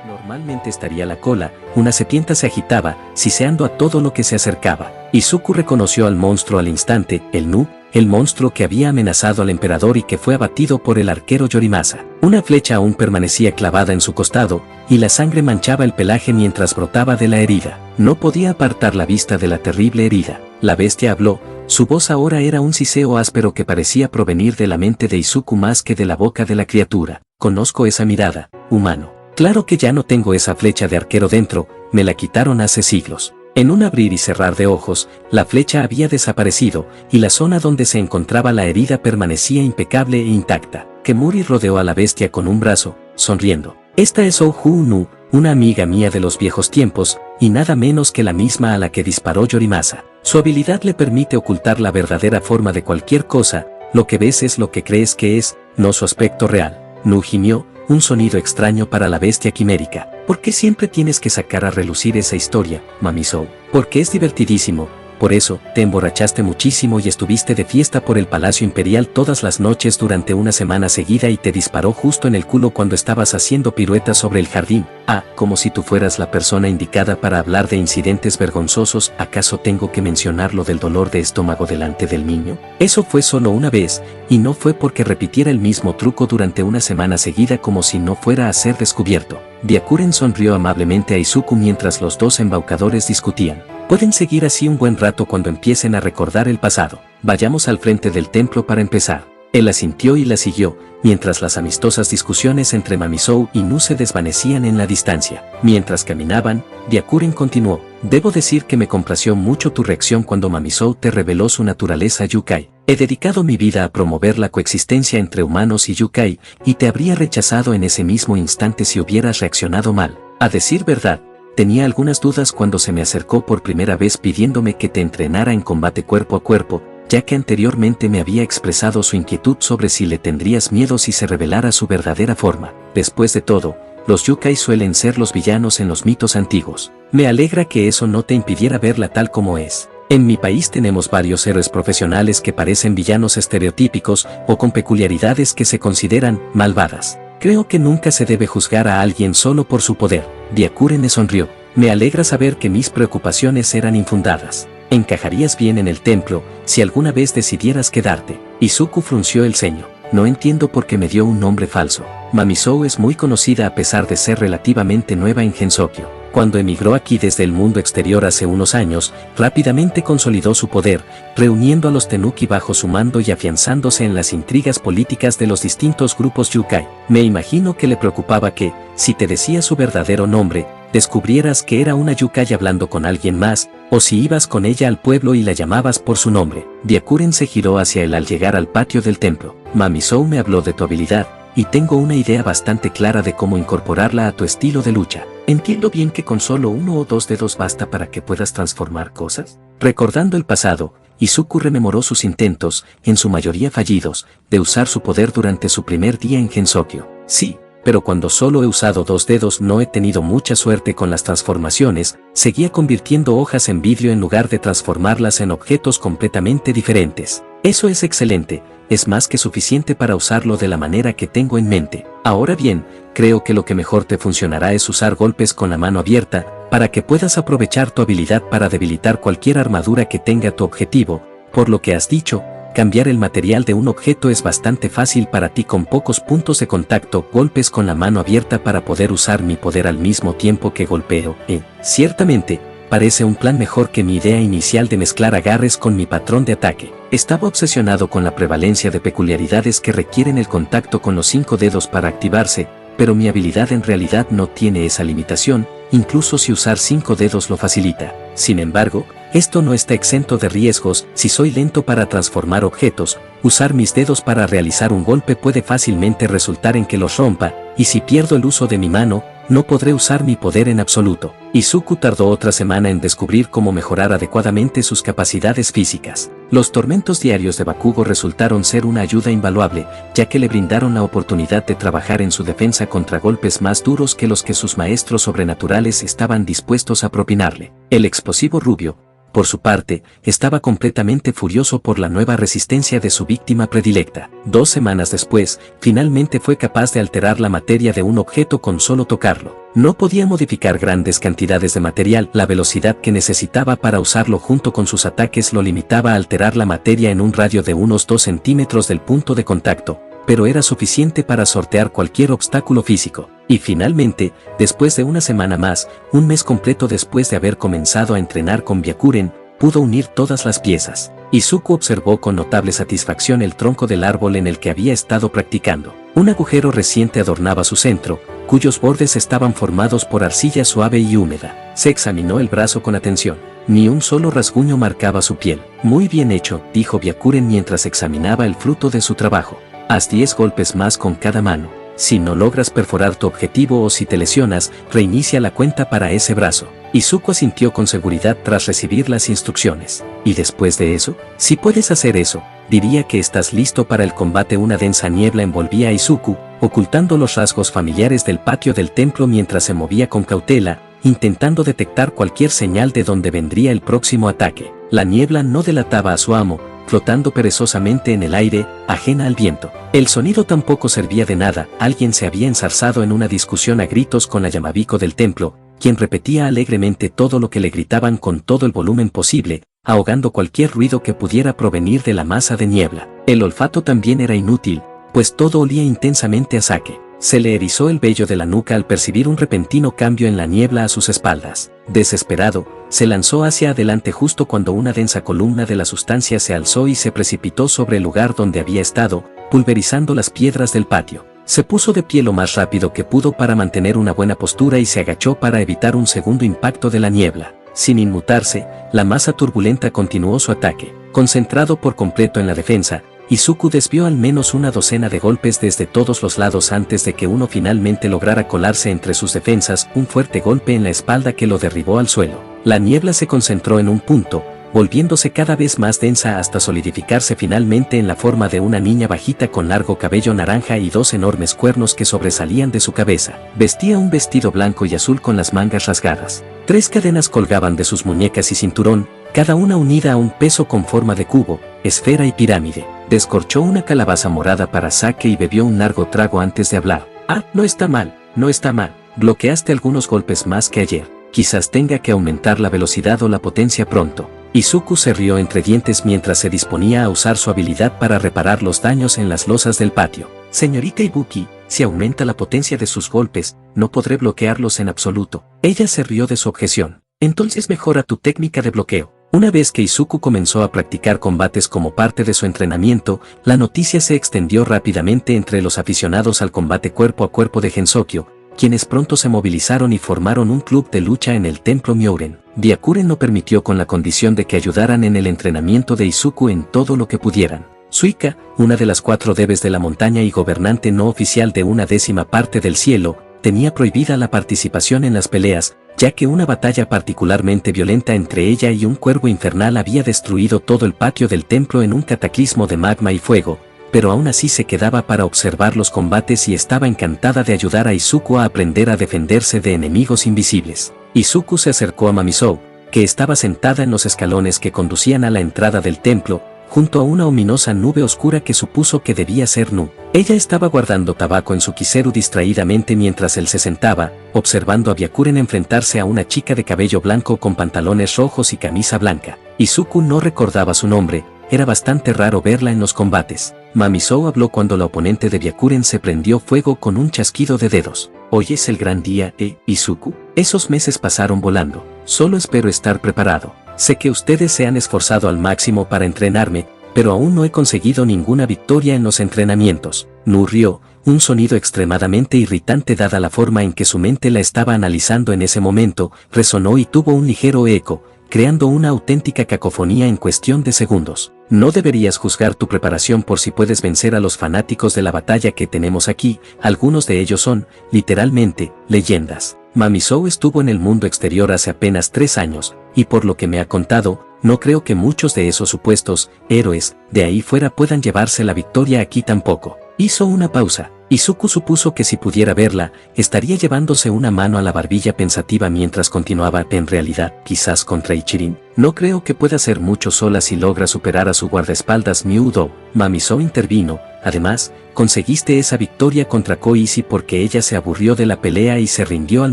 Normalmente estaría la cola, una serpiente se agitaba, siseando a todo lo que se acercaba. Izuku reconoció al monstruo al instante, el Nu, el monstruo que había amenazado al emperador y que fue abatido por el arquero Yorimasa. Una flecha aún permanecía clavada en su costado, y la sangre manchaba el pelaje mientras brotaba de la herida. No podía apartar la vista de la terrible herida. La bestia habló, su voz ahora era un siseo áspero que parecía provenir de la mente de Izuku más que de la boca de la criatura. Conozco esa mirada, humano. Claro que ya no tengo esa flecha de arquero dentro, me la quitaron hace siglos. En un abrir y cerrar de ojos, la flecha había desaparecido, y la zona donde se encontraba la herida permanecía impecable e intacta. Kemuri rodeó a la bestia con un brazo, sonriendo. Esta es Ohu-Nu, una amiga mía de los viejos tiempos, y nada menos que la misma a la que disparó Yorimasa. Su habilidad le permite ocultar la verdadera forma de cualquier cosa, lo que ves es lo que crees que es, no su aspecto real. Nu gimió, un sonido extraño para la bestia quimérica. ¿Por qué siempre tienes que sacar a relucir esa historia, Mamisou? Porque es divertidísimo. Por eso, te emborrachaste muchísimo y estuviste de fiesta por el Palacio Imperial todas las noches durante una semana seguida y te disparó justo en el culo cuando estabas haciendo piruetas sobre el jardín. Ah, como si tú fueras la persona indicada para hablar de incidentes vergonzosos. ¿Acaso tengo que mencionar lo del dolor de estómago delante del niño? Eso fue solo una vez, y no fue porque repitiera el mismo truco durante una semana seguida como si no fuera a ser descubierto. Byakuren sonrió amablemente a Izuku mientras los dos embaucadores discutían. Pueden seguir así un buen rato cuando empiecen a recordar el pasado. Vayamos al frente del templo para empezar. Él asintió y la siguió, mientras las amistosas discusiones entre Mamisou y Nu se desvanecían en la distancia. Mientras caminaban, Byakuren continuó. Debo decir que me complació mucho tu reacción cuando Mamisou te reveló su naturaleza Yukai. He dedicado mi vida a promover la coexistencia entre humanos y Yukai, y te habría rechazado en ese mismo instante si hubieras reaccionado mal. A decir verdad, tenía algunas dudas cuando se me acercó por primera vez pidiéndome que te entrenara en combate cuerpo a cuerpo, ya que anteriormente me había expresado su inquietud sobre si le tendrías miedo si se revelara su verdadera forma. Después de todo, los Yukai suelen ser los villanos en los mitos antiguos. Me alegra que eso no te impidiera verla tal como es. En mi país tenemos varios héroes profesionales que parecen villanos estereotípicos o con peculiaridades que se consideran malvadas. Creo que nunca se debe juzgar a alguien solo por su poder. Byakuren me sonrió. Me alegra saber que mis preocupaciones eran infundadas. Encajarías bien en el templo, si alguna vez decidieras quedarte. Izuku frunció el ceño. No entiendo por qué me dio un nombre falso. Mamisou es muy conocida a pesar de ser relativamente nueva en Gensokyo. Cuando emigró aquí desde el mundo exterior hace unos años, rápidamente consolidó su poder, reuniendo a los Tenuki bajo su mando y afianzándose en las intrigas políticas de los distintos grupos Yukai. Me imagino que le preocupaba que, si te decía su verdadero nombre, descubrieras que era una Yukai hablando con alguien más, o si ibas con ella al pueblo y la llamabas por su nombre. Byakuren se giró hacia él al llegar al patio del templo. Mamisou me habló de tu habilidad, y tengo una idea bastante clara de cómo incorporarla a tu estilo de lucha. Entiendo bien que con solo 1 o 2 dedos basta para que puedas transformar cosas. Recordando el pasado, Izuku rememoró sus intentos, en su mayoría fallidos, de usar su poder durante su primer día en Gensokyo. Sí, pero cuando solo he usado 2 dedos no he tenido mucha suerte con las transformaciones, seguía convirtiendo hojas en vidrio en lugar de transformarlas en objetos completamente diferentes. Eso es excelente, es más que suficiente para usarlo de la manera que tengo en mente. Ahora bien, creo que lo que mejor te funcionará es usar golpes con la mano abierta, para que puedas aprovechar tu habilidad para debilitar cualquier armadura que tenga tu objetivo. Por lo que has dicho, cambiar el material de un objeto es bastante fácil para ti con pocos puntos de contacto, golpes con la mano abierta para poder usar mi poder al mismo tiempo que golpeo. Ciertamente, parece un plan mejor que mi idea inicial de mezclar agarres con mi patrón de ataque. Estaba obsesionado con la prevalencia de peculiaridades que requieren el contacto con los 5 dedos para activarse, pero mi habilidad en realidad no tiene esa limitación, incluso si usar 5 dedos lo facilita. Sin embargo, esto no está exento de riesgos. Si soy lento para transformar objetos, usar mis dedos para realizar un golpe puede fácilmente resultar en que los rompa, y si pierdo el uso de mi mano, no podré usar mi poder en absoluto. Izuku tardó otra semana en descubrir cómo mejorar adecuadamente sus capacidades físicas. Los tormentos diarios de Bakugo resultaron ser una ayuda invaluable, ya que le brindaron la oportunidad de trabajar en su defensa contra golpes más duros que los que sus maestros sobrenaturales estaban dispuestos a propinarle. El explosivo rubio, por su parte, estaba completamente furioso por la nueva resistencia de su víctima predilecta. 2 semanas después, finalmente fue capaz de alterar la materia de un objeto con solo tocarlo. No podía modificar grandes cantidades de material, la velocidad que necesitaba para usarlo junto con sus ataques lo limitaba a alterar la materia en un radio de unos 2 centímetros del punto de contacto, pero era suficiente para sortear cualquier obstáculo físico. Y finalmente, después de una semana más, un mes completo después de haber comenzado a entrenar con Byakuren, pudo unir todas las piezas. Izuku observó con notable satisfacción el tronco del árbol en el que había estado practicando. Un agujero reciente adornaba su centro, cuyos bordes estaban formados por arcilla suave y húmeda. Se examinó el brazo con atención. Ni un solo rasguño marcaba su piel. Muy bien hecho, dijo Byakuren mientras examinaba el fruto de su trabajo. Haz 10 golpes más con cada mano. Si no logras perforar tu objetivo o si te lesionas, reinicia la cuenta para ese brazo. Izuku asintió con seguridad tras recibir las instrucciones. ¿Y después de eso? Si puedes hacer eso, diría que estás listo para el combate. Una densa niebla envolvía a Izuku, ocultando los rasgos familiares del patio del templo mientras se movía con cautela, intentando detectar cualquier señal de dónde vendría el próximo ataque. La niebla no delataba a su amo, flotando perezosamente en el aire, ajena al viento. El sonido tampoco servía de nada. Alguien se había enzarzado en una discusión a gritos con la Yamabiko del templo, quien repetía alegremente todo lo que le gritaban con todo el volumen posible, ahogando cualquier ruido que pudiera provenir de la masa de niebla. El olfato también era inútil, pues todo olía intensamente a sake. Se le erizó el vello de la nuca al percibir un repentino cambio en la niebla a sus espaldas. Desesperado, se lanzó hacia adelante justo cuando una densa columna de la sustancia se alzó y se precipitó sobre el lugar donde había estado, pulverizando las piedras del patio. Se puso de pie lo más rápido que pudo para mantener una buena postura y se agachó para evitar un segundo impacto de la niebla. Sin inmutarse, la masa turbulenta continuó su ataque. Concentrado por completo en la defensa, Izuku desvió al menos una docena de golpes desde todos los lados antes de que uno finalmente lograra colarse entre sus defensas, un fuerte golpe en la espalda que lo derribó al suelo. La niebla se concentró en un punto, volviéndose cada vez más densa hasta solidificarse finalmente en la forma de una niña bajita con largo cabello naranja y 2 enormes cuernos que sobresalían de su cabeza. Vestía un vestido blanco y azul con las mangas rasgadas. 3 cadenas colgaban de sus muñecas y cinturón, cada una unida a un peso con forma de cubo, esfera y pirámide. Descorchó una calabaza morada para sake y bebió un largo trago antes de hablar. Ah, no está mal, no está mal. Bloqueaste algunos golpes más que ayer. Quizás tenga que aumentar la velocidad o la potencia pronto. Izuku se rió entre dientes mientras se disponía a usar su habilidad para reparar los daños en las losas del patio. Señorita Ibuki, si aumenta la potencia de sus golpes, no podré bloquearlos en absoluto. Ella se rió de su objeción. Entonces mejora tu técnica de bloqueo. Una vez que Izuku comenzó a practicar combates como parte de su entrenamiento, la noticia se extendió rápidamente entre los aficionados al combate cuerpo a cuerpo de Gensokyo, quienes pronto se movilizaron y formaron un club de lucha en el templo Myouren. Byakuren no permitió con la condición de que ayudaran en el entrenamiento de Izuku en todo lo que pudieran. Suika, una de las 4 debes de la montaña y gobernante no oficial de una 10ª parte del cielo, tenía prohibida la participación en las peleas, ya que una batalla particularmente violenta entre ella y un cuervo infernal había destruido todo el patio del templo en un cataclismo de magma y fuego, pero aún así se quedaba para observar los combates y estaba encantada de ayudar a Izuku a aprender a defenderse de enemigos invisibles. Izuku se acercó a Mamisou, que estaba sentada en los escalones que conducían a la entrada del templo, junto a una ominosa nube oscura que supuso que debía ser Nu. Ella estaba guardando tabaco en su kiseru distraídamente mientras él se sentaba, observando a Byakuren enfrentarse a una chica de cabello blanco con pantalones rojos y camisa blanca. Izuku no recordaba su nombre, era bastante raro verla en los combates. Mamisou habló cuando la oponente de Byakuren se prendió fuego con un chasquido de dedos. Hoy es el gran día, Izuku. Esos meses pasaron volando. Solo espero estar preparado. Sé que ustedes se han esforzado al máximo para entrenarme, pero aún no he conseguido ninguna victoria en los entrenamientos. Nu rió, un sonido extremadamente irritante dada la forma en que su mente la estaba analizando en ese momento, resonó y tuvo un ligero eco, creando una auténtica cacofonía en cuestión de segundos. No deberías juzgar tu preparación por si puedes vencer a los fanáticos de la batalla que tenemos aquí, algunos de ellos son, literalmente, leyendas. Mamisou estuvo en el mundo exterior hace apenas 3 años, y por lo que me ha contado, no creo que muchos de esos supuestos héroes de ahí fuera puedan llevarse la victoria aquí tampoco. Hizo una pausa. Izuku supuso que si pudiera verla, estaría llevándose una mano a la barbilla pensativa mientras continuaba. En realidad, quizás contra Ichirin. No creo que pueda hacer mucho sola si logra superar a su guardaespaldas Myu-Do. Mamisou intervino. Además, conseguiste esa victoria contra Koichi porque ella se aburrió de la pelea y se rindió al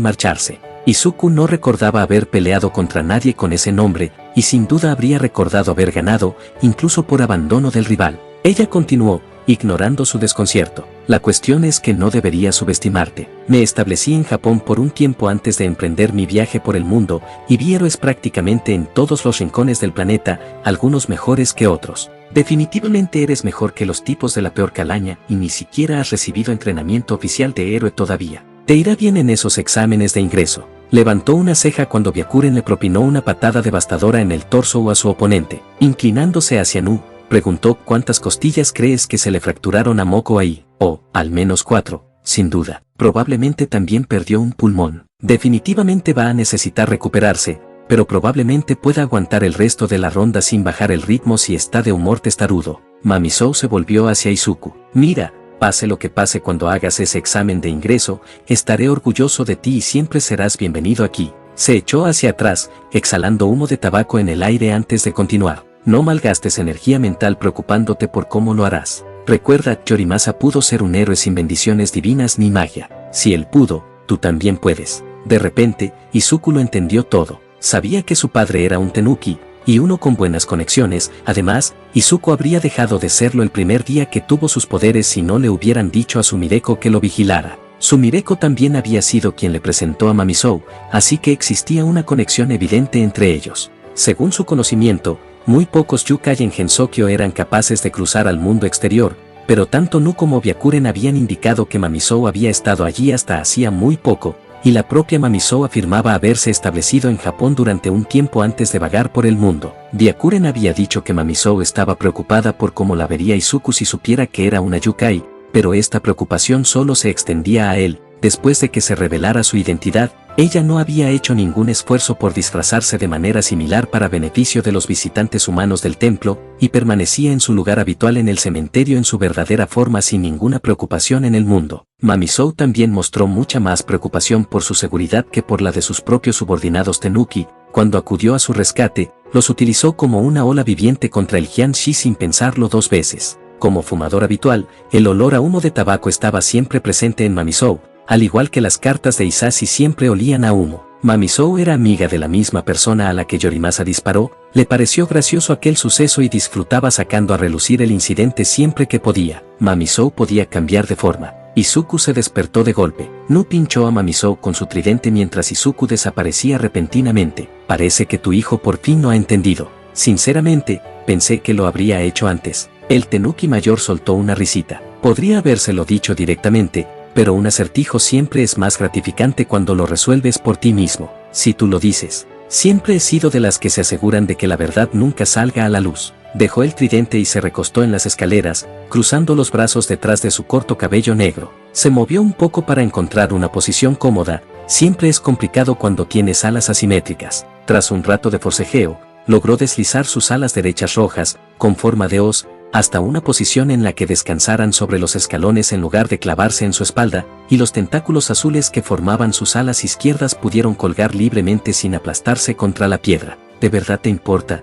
marcharse. Izuku no recordaba haber peleado contra nadie con ese nombre, y sin duda habría recordado haber ganado, incluso por abandono del rival. Ella continuó, ignorando su desconcierto. La cuestión es que no debería subestimarte. Me establecí en Japón por un tiempo antes de emprender mi viaje por el mundo, y vi héroes prácticamente en todos los rincones del planeta, algunos mejores que otros. Definitivamente eres mejor que los tipos de la peor calaña, y ni siquiera has recibido entrenamiento oficial de héroe todavía. Te irá bien en esos exámenes de ingreso. Levantó una ceja cuando Byakuren le propinó una patada devastadora en el torso a su oponente. Inclinándose hacia Nu, preguntó cuántas costillas crees que se le fracturaron a Moko ahí. Oh, al menos 4, sin duda. Probablemente también perdió un pulmón. Definitivamente va a necesitar recuperarse, pero probablemente pueda aguantar el resto de la ronda sin bajar el ritmo si está de humor testarudo. Mamisou se volvió hacia Izuku. Mira, pase lo que pase cuando hagas ese examen de ingreso, estaré orgulloso de ti y siempre serás bienvenido aquí. Se echó hacia atrás, exhalando humo de tabaco en el aire antes de continuar. No malgastes energía mental preocupándote por cómo lo harás. Recuerda, Yorimasa pudo ser un héroe sin bendiciones divinas ni magia. Si él pudo, tú también puedes. De repente, Izuku lo entendió todo. Sabía que su padre era un Tenuki, y uno con buenas conexiones. Además, Izuku habría dejado de serlo el primer día que tuvo sus poderes si no le hubieran dicho a Sumireko que lo vigilara. Sumireko también había sido quien le presentó a Mamisou, así que existía una conexión evidente entre ellos. Según su conocimiento, muy pocos Yukai en Gensokyo eran capaces de cruzar al mundo exterior, pero tanto Nu como Byakuren habían indicado que Mamisou había estado allí hasta hacía muy poco, y la propia Mamisou afirmaba haberse establecido en Japón durante un tiempo antes de vagar por el mundo. Byakuren había dicho que Mamisou estaba preocupada por cómo la vería Izuku si supiera que era una Yukai, pero esta preocupación solo se extendía a él. Después de que se revelara su identidad, ella no había hecho ningún esfuerzo por disfrazarse de manera similar para beneficio de los visitantes humanos del templo, y permanecía en su lugar habitual en el cementerio en su verdadera forma sin ninguna preocupación en el mundo. Mamisou también mostró mucha más preocupación por su seguridad que por la de sus propios subordinados Tenuki. Cuando acudió a su rescate, los utilizó como una ola viviente contra el Jian-shi sin pensarlo 2 veces. Como fumador habitual, el olor a humo de tabaco estaba siempre presente en Mamisou, al igual que las cartas de Isashi siempre olían a humo. Mamisou era amiga de la misma persona a la que Yorimasa disparó, le pareció gracioso aquel suceso y disfrutaba sacando a relucir el incidente siempre que podía. Mamisou podía cambiar de forma. Izuku se despertó de golpe. Nu pinchó a Mamisou con su tridente mientras Izuku desaparecía repentinamente. Parece que tu hijo por fin no ha entendido. Sinceramente, pensé que lo habría hecho antes. El Tenuki mayor soltó una risita. Podría habérselo dicho directamente, pero un acertijo siempre es más gratificante cuando lo resuelves por ti mismo. Si tú lo dices. Siempre he sido de las que se aseguran de que la verdad nunca salga a la luz. Dejó el tridente y se recostó en las escaleras, cruzando los brazos detrás de su corto cabello negro. Se movió un poco para encontrar una posición cómoda. Siempre es complicado cuando tienes alas asimétricas. Tras un rato de forcejeo, logró deslizar sus alas derechas rojas, con forma de hoz, hasta una posición en la que descansaran sobre los escalones en lugar de clavarse en su espalda, y los tentáculos azules que formaban sus alas izquierdas pudieron colgar libremente sin aplastarse contra la piedra. ¿De verdad te importa,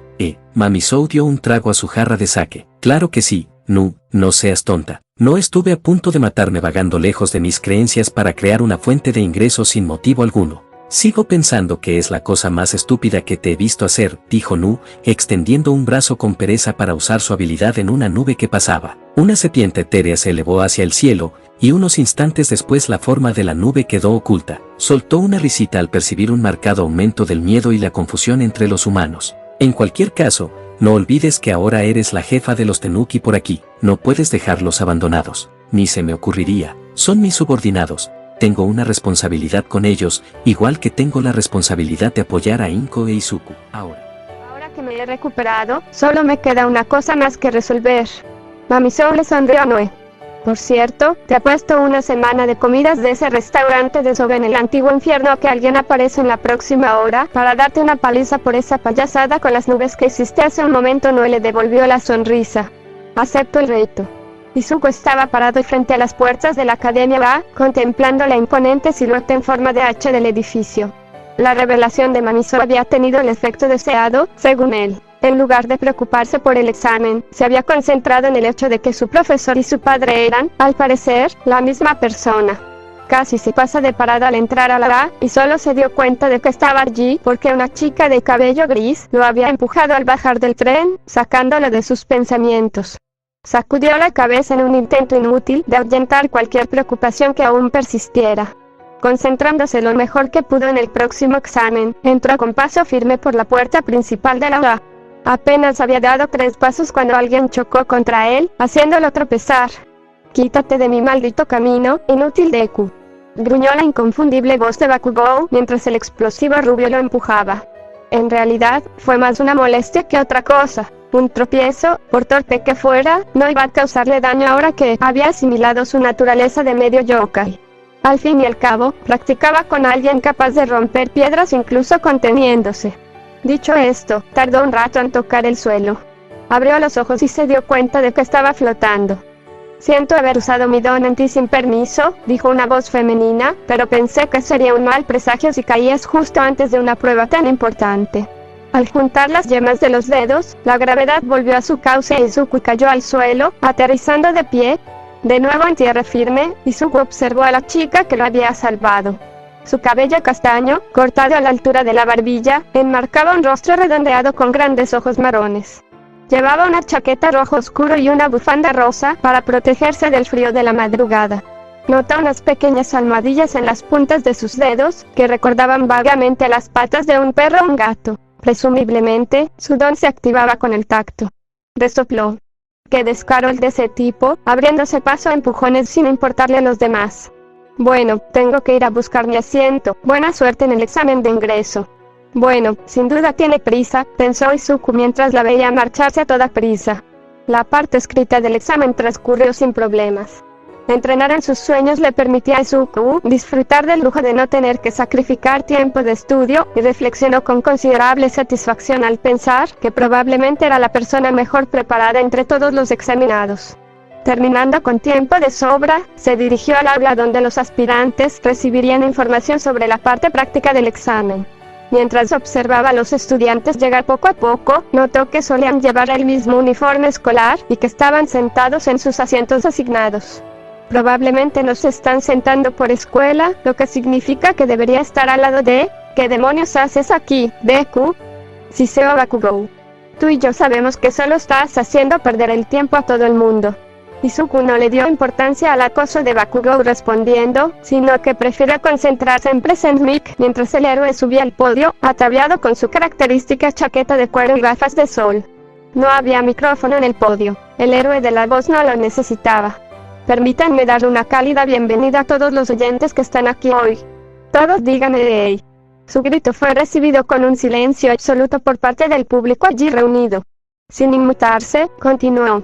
Mami Sou dio un trago a su jarra de sake. Claro que sí, no seas tonta. No estuve a punto de matarme vagando lejos de mis creencias para crear una fuente de ingresos sin motivo alguno. Sigo pensando que es la cosa más estúpida que te he visto hacer, dijo Nu, extendiendo un brazo con pereza para usar su habilidad en una nube que pasaba. Una serpiente etérea se elevó hacia el cielo, y unos instantes después la forma de la nube quedó oculta. Soltó una risita al percibir un marcado aumento del miedo y la confusión entre los humanos. En cualquier caso, no olvides que ahora eres la jefa de los Tenuki por aquí, no puedes dejarlos abandonados. Ni se me ocurriría, son mis subordinados. Tengo una responsabilidad con ellos, igual que tengo la responsabilidad de apoyar a Inko e Izuku. Ahora que me he recuperado, solo me queda una cosa más que resolver. Mami Sou le sonrió a Noe. Por cierto, te apuesto una semana de comidas de ese restaurante de Soba en el antiguo infierno a que alguien aparece en la próxima hora para darte una paliza por esa payasada con las nubes que hiciste hace un momento. Noe le devolvió la sonrisa. Acepto el reto. Izuku estaba parado frente a las puertas de la Academia A, contemplando la imponente silueta en forma de H del edificio. La revelación de Mami Sou había tenido el efecto deseado, según él. En lugar de preocuparse por el examen, se había concentrado en el hecho de que su profesor y su padre eran, al parecer, la misma persona. Casi se pasa de parada al entrar a la A, y solo se dio cuenta de que estaba allí porque una chica de cabello gris lo había empujado al bajar del tren, sacándolo de sus pensamientos. Sacudió la cabeza en un intento inútil de ahuyentar cualquier preocupación que aún persistiera. Concentrándose lo mejor que pudo en el próximo examen, entró con paso firme por la puerta principal de la A. Apenas había dado 3 pasos cuando alguien chocó contra él, haciéndolo tropezar. «Quítate de mi maldito camino, inútil Deku», gruñó la inconfundible voz de Bakugou mientras el explosivo rubio lo empujaba. En realidad, fue más una molestia que otra cosa. Un tropiezo, por torpe que fuera, no iba a causarle daño ahora que había asimilado su naturaleza de medio yokai. Al fin y al cabo, practicaba con alguien capaz de romper piedras incluso conteniéndose. Dicho esto, tardó un rato en tocar el suelo. Abrió los ojos y se dio cuenta de que estaba flotando. «Siento haber usado mi don en ti sin permiso», dijo una voz femenina, «pero pensé que sería un mal presagio si caías justo antes de una prueba tan importante». Al juntar las yemas de los dedos, la gravedad volvió a su cauce y Izuku cayó al suelo, aterrizando de pie. De nuevo en tierra firme, Izuku observó a la chica que lo había salvado. Su cabello castaño, cortado a la altura de la barbilla, enmarcaba un rostro redondeado con grandes ojos marrones. Llevaba una chaqueta rojo oscuro y una bufanda rosa para protegerse del frío de la madrugada. Notó unas pequeñas almohadillas en las puntas de sus dedos, que recordaban vagamente a las patas de un perro o un gato. Presumiblemente, su don se activaba con el tacto. Resopló. «Qué descaro el de ese tipo», abriéndose paso a empujones sin importarle a los demás. «Bueno, tengo que ir a buscar mi asiento. Buena suerte en el examen de ingreso». «Bueno, sin duda tiene prisa», pensó Izuku mientras la veía marcharse a toda prisa. La parte escrita del examen transcurrió sin problemas. Entrenar en sus sueños le permitía a Izuku disfrutar del lujo de no tener que sacrificar tiempo de estudio, y reflexionó con considerable satisfacción al pensar que probablemente era la persona mejor preparada entre todos los examinados. Terminando con tiempo de sobra, se dirigió al aula donde los aspirantes recibirían información sobre la parte práctica del examen. Mientras observaba a los estudiantes llegar poco a poco, notó que solían llevar el mismo uniforme escolar y que estaban sentados en sus asientos asignados. Probablemente no se están sentando por escuela, lo que significa que debería estar al lado de... ¿Qué demonios haces aquí, Deku? Siseo Bakugou. Tú y yo sabemos que solo estás haciendo perder el tiempo a todo el mundo. Izuku no le dio importancia al acoso de Bakugou respondiendo, sino que prefirió concentrarse en Present Mic mientras el héroe subía al podio, ataviado con su característica chaqueta de cuero y gafas de sol. No había micrófono en el podio. El héroe de la voz no lo necesitaba. Permítanme dar una cálida bienvenida a todos los oyentes que están aquí hoy. Todos díganme hey. Su grito fue recibido con un silencio absoluto por parte del público allí reunido. Sin inmutarse, continuó.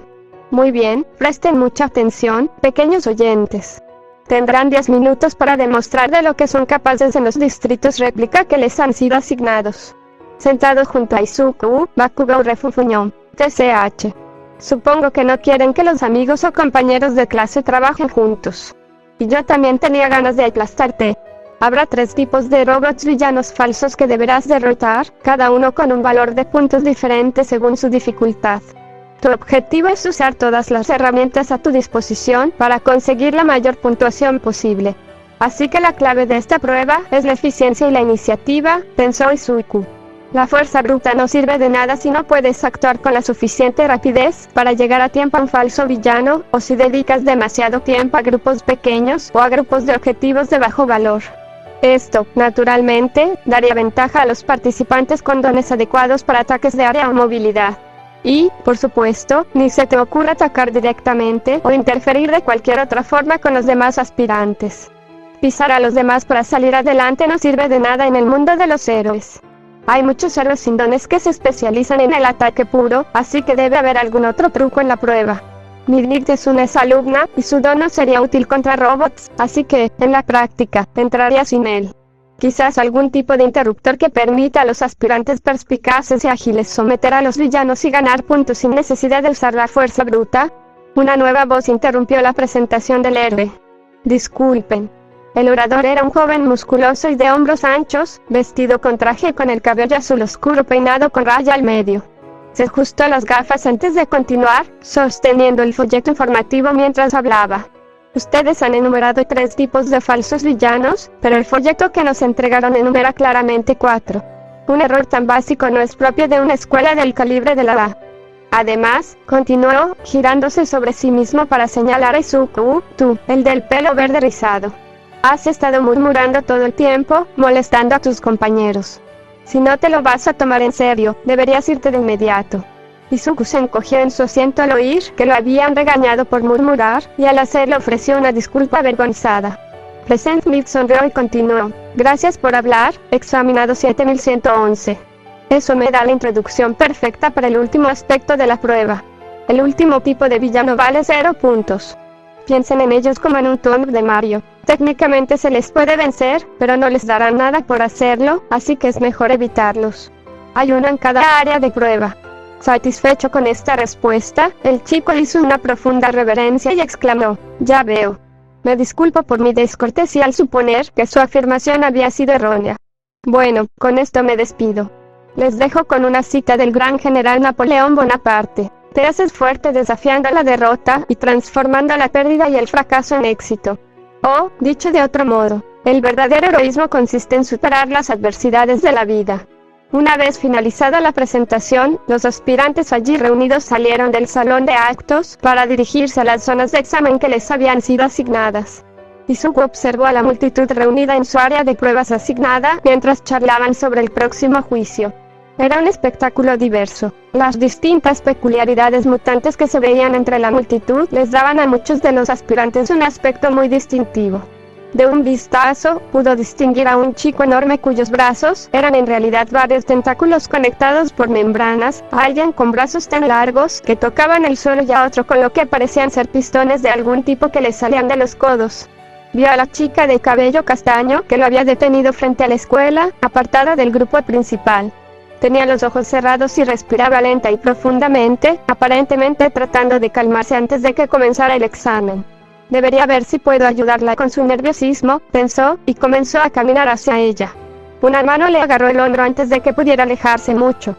Muy bien, presten mucha atención, pequeños oyentes. Tendrán 10 minutos para demostrar de lo que son capaces en los distritos réplica que les han sido asignados. Sentado junto a Izuku, Bakugou refunfuñó. TCH. Supongo que no quieren que los amigos o compañeros de clase trabajen juntos. Y yo también tenía ganas de aplastarte. Habrá 3 tipos de robots villanos falsos que deberás derrotar, cada uno con un valor de puntos diferente según su dificultad. Tu objetivo es usar todas las herramientas a tu disposición para conseguir la mayor puntuación posible. Así que la clave de esta prueba es la eficiencia y la iniciativa, pensó Izuku. La fuerza bruta no sirve de nada si no puedes actuar con la suficiente rapidez para llegar a tiempo a un falso villano, o si dedicas demasiado tiempo a grupos pequeños o a grupos de objetivos de bajo valor. Esto, naturalmente, daría ventaja a los participantes con dones adecuados para ataques de área o movilidad. Y, por supuesto, ni se te ocurra atacar directamente o interferir de cualquier otra forma con los demás aspirantes. Pisar a los demás para salir adelante no sirve de nada en el mundo de los héroes. Hay muchos héroes sin dones que se especializan en el ataque puro, así que debe haber algún otro truco en la prueba. Midnight es una exalumna, y su don no sería útil contra robots, así que, en la práctica, entraría sin él. Quizás algún tipo de interruptor que permita a los aspirantes perspicaces y ágiles someter a los villanos y ganar puntos sin necesidad de usar la fuerza bruta. Una nueva voz interrumpió la presentación del héroe. Disculpen. El orador era un joven musculoso y de hombros anchos, vestido con traje y con el cabello azul oscuro peinado con raya al medio. Se ajustó las gafas antes de continuar, sosteniendo el folleto informativo mientras hablaba. Ustedes han enumerado 3 tipos de falsos villanos, pero el folleto que nos entregaron enumera claramente 4. Un error tan básico no es propio de una escuela del calibre de la A. Además, continuó, girándose sobre sí mismo para señalar a Izuku, tú, el del pelo verde rizado. Has estado murmurando todo el tiempo, molestando a tus compañeros. Si no te lo vas a tomar en serio, deberías irte de inmediato. Izuku se encogió en su asiento al oír que lo habían regañado por murmurar, y al hacerlo ofreció una disculpa avergonzada. Present Mid sonrió y continuó. Gracias por hablar, examinado 7111. Eso me da la introducción perfecta para el último aspecto de la prueba. El último tipo de villano vale 0 puntos. Piensen en ellos como en un Tomb de Mario. Técnicamente se les puede vencer, pero no les dará nada por hacerlo, así que es mejor evitarlos. Hay uno en cada área de prueba. Satisfecho con esta respuesta, el chico hizo una profunda reverencia y exclamó, ya veo. Me disculpo por mi descortesía al suponer que su afirmación había sido errónea. Bueno, con esto me despido. Les dejo con una cita del gran general Napoleón Bonaparte. Te haces fuerte desafiando la derrota y transformando la pérdida y el fracaso en éxito. O, dicho de otro modo, el verdadero heroísmo consiste en superar las adversidades de la vida. Una vez finalizada la presentación, los aspirantes allí reunidos salieron del salón de actos para dirigirse a las zonas de examen que les habían sido asignadas. Izuku observó a la multitud reunida en su área de pruebas asignada mientras charlaban sobre el próximo juicio. Era un espectáculo diverso. Las distintas peculiaridades mutantes que se veían entre la multitud les daban a muchos de los aspirantes un aspecto muy distintivo. De un vistazo, pudo distinguir a un chico enorme cuyos brazos eran en realidad varios tentáculos conectados por membranas, a alguien con brazos tan largos que tocaban el suelo y a otro con lo que parecían ser pistones de algún tipo que le salían de los codos. Vio a la chica de cabello castaño que lo había detenido frente a la escuela, apartada del grupo principal. Tenía los ojos cerrados y respiraba lenta y profundamente, aparentemente tratando de calmarse antes de que comenzara el examen. Debería ver si puedo ayudarla con su nerviosismo, pensó, y comenzó a caminar hacia ella. Una mano le agarró el hombro antes de que pudiera alejarse mucho.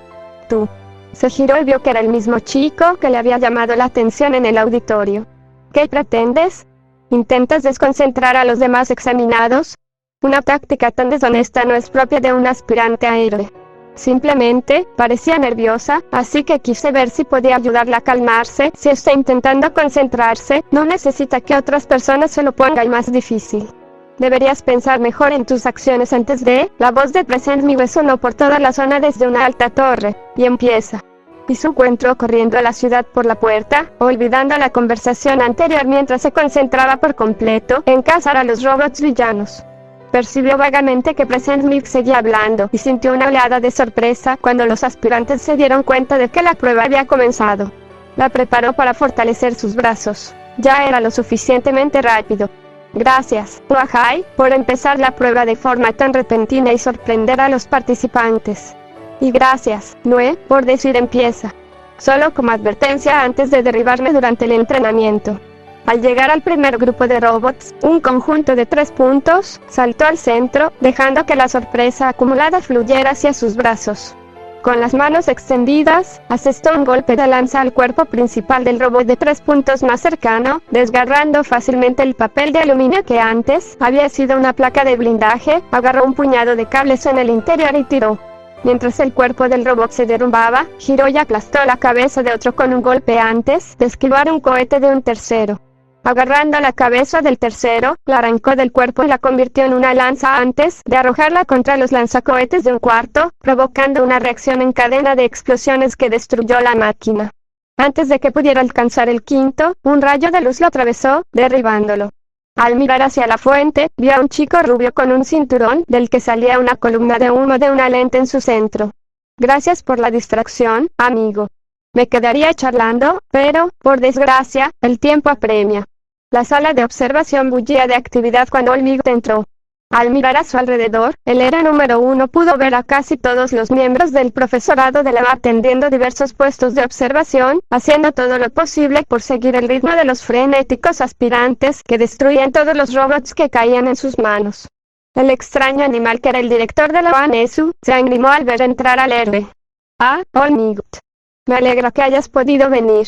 Tú. Se giró y vio que era el mismo chico que le había llamado la atención en el auditorio. ¿Qué pretendes? ¿Intentas desconcentrar a los demás examinados? Una táctica tan deshonesta no es propia de un aspirante a héroe. Simplemente, parecía nerviosa, así que quise ver si podía ayudarla a calmarse. Si está intentando concentrarse, no necesita que otras personas se lo pongan más difícil. Deberías pensar mejor en tus acciones antes de... La voz de Present Me sonó por toda la zona desde una alta torre, y empieza. Izuku entró corriendo a la ciudad por la puerta, olvidando la conversación anterior mientras se concentraba por completo en cazar a los robots villanos. Percibió vagamente que Presennik seguía hablando y sintió una oleada de sorpresa cuando los aspirantes se dieron cuenta de que la prueba había comenzado. La preparó para fortalecer sus brazos. Ya era lo suficientemente rápido. Gracias, Wahai, por empezar la prueba de forma tan repentina y sorprender a los participantes. Y gracias, Noé, por decir empieza. Solo como advertencia antes de derribarme durante el entrenamiento. Al llegar al primer grupo de robots, un conjunto de 3 puntos saltó al centro, dejando que la sorpresa acumulada fluyera hacia sus brazos. Con las manos extendidas, asestó un golpe de lanza al cuerpo principal del robot de 3 puntos más cercano, desgarrando fácilmente el papel de aluminio que antes había sido una placa de blindaje. Agarró un puñado de cables en el interior y tiró. Mientras el cuerpo del robot se derrumbaba, giró y aplastó la cabeza de otro con un golpe antes de esquivar un cohete de un tercero. Agarrando la cabeza del tercero, la arrancó del cuerpo y la convirtió en una lanza antes de arrojarla contra los lanzacohetes de un cuarto, provocando una reacción en cadena de explosiones que destruyó la máquina. Antes de que pudiera alcanzar el quinto, un rayo de luz lo atravesó, derribándolo. Al mirar hacia la fuente, vio a un chico rubio con un cinturón del que salía una columna de humo de una lente en su centro. Gracias por la distracción, amigo. Me quedaría charlando, pero, por desgracia, el tiempo apremia. La sala de observación bullía de actividad cuando Olmigt entró. Al mirar a su alrededor, el era número 1 pudo ver a casi todos los miembros del profesorado de la atendiendo diversos puestos de observación, haciendo todo lo posible por seguir el ritmo de los frenéticos aspirantes que destruían todos los robots que caían en sus manos. El extraño animal que era el director de la OANESU se animó al ver entrar al héroe. Ah, Olmigt. Me alegra que hayas podido venir.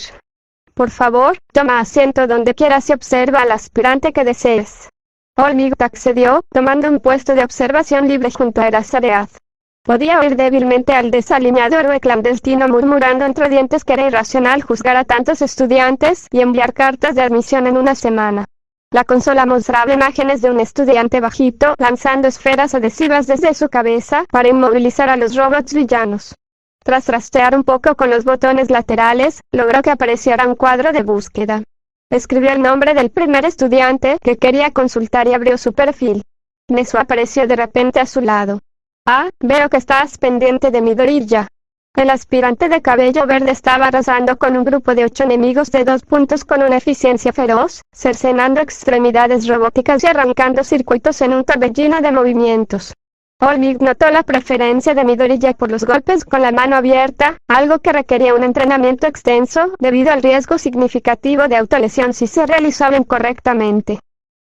Por favor, toma asiento donde quieras y observa al aspirante que desees. Olmigt accedió, tomando un puesto de observación libre junto a Erasareaz. Podía oír débilmente al desaliñado héroe clandestino murmurando entre dientes que era irracional juzgar a tantos estudiantes y enviar cartas de admisión en una semana. La consola mostraba imágenes de un estudiante bajito lanzando esferas adhesivas desde su cabeza para inmovilizar a los robots villanos. Tras trastear un poco con los botones laterales, logró que apareciera un cuadro de búsqueda. Escribió el nombre del primer estudiante que quería consultar y abrió su perfil. Nezu apareció de repente a su lado. Ah, veo que estás pendiente de Midoriya. El aspirante de cabello verde estaba arrasando con un grupo de 8 enemigos de 2 puntos con una eficiencia feroz, cercenando extremidades robóticas y arrancando circuitos en un torbellino de movimientos. Olmigt notó la preferencia de Midoriya por los golpes con la mano abierta, algo que requería un entrenamiento extenso, debido al riesgo significativo de autolesión si se realizaba incorrectamente.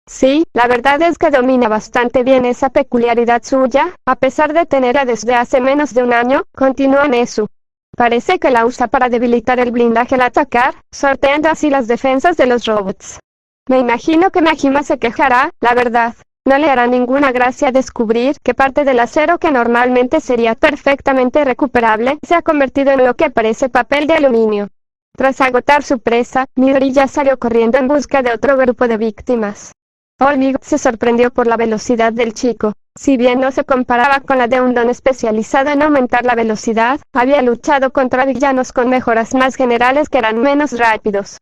Sí, la verdad es que domina bastante bien esa peculiaridad suya, a pesar de tenerla desde hace menos de un año, continuó Nezu. Parece que la usa para debilitar el blindaje al atacar, sorteando así las defensas de los robots. Me imagino que Majima se quejará, la verdad. No le hará ninguna gracia descubrir que parte del acero que normalmente sería perfectamente recuperable se ha convertido en lo que parece papel de aluminio. Tras agotar su presa, Midoriya salió corriendo en busca de otro grupo de víctimas. Olmigt se sorprendió por la velocidad del chico. Si bien no se comparaba con la de un don especializado en aumentar la velocidad, había luchado contra villanos con mejoras más generales que eran menos rápidos.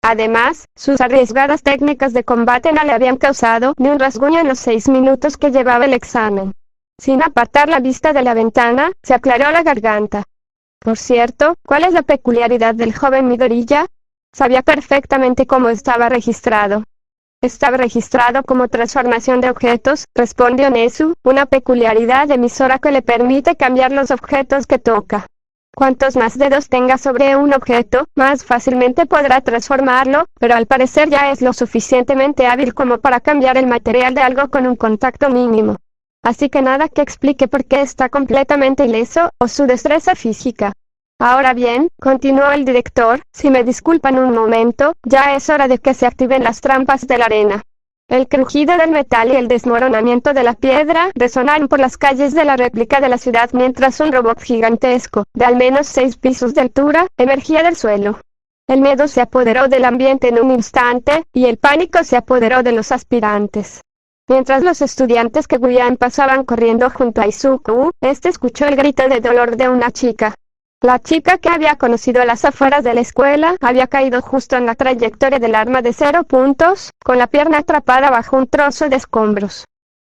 Además, sus arriesgadas técnicas de combate no le habían causado ni un rasguño en los 6 minutos que llevaba el examen. Sin apartar la vista de la ventana, se aclaró la garganta. Por cierto, ¿cuál es la peculiaridad del joven Midoriya? Sabía perfectamente cómo estaba registrado. Estaba registrado como transformación de objetos, respondió Nezu, una peculiaridad emisora que le permite cambiar los objetos que toca. Cuantos más dedos tenga sobre un objeto, más fácilmente podrá transformarlo, pero al parecer ya es lo suficientemente hábil como para cambiar el material de algo con un contacto mínimo. Así que nada que explique por qué está completamente ileso, o su destreza física. Ahora bien, continuó el director, si me disculpan un momento, ya es hora de que se activen las trampas de la arena. El crujido del metal y el desmoronamiento de la piedra resonaron por las calles de la réplica de la ciudad mientras un robot gigantesco, de al menos 6 pisos de altura, emergía del suelo. El miedo se apoderó del ambiente en un instante, y el pánico se apoderó de los aspirantes. Mientras los estudiantes que huían pasaban corriendo junto a Izuku, este escuchó el grito de dolor de una chica. La chica que había conocido a las afueras de la escuela había caído justo en la trayectoria del arma de 0 puntos, con la pierna atrapada bajo un trozo de escombros.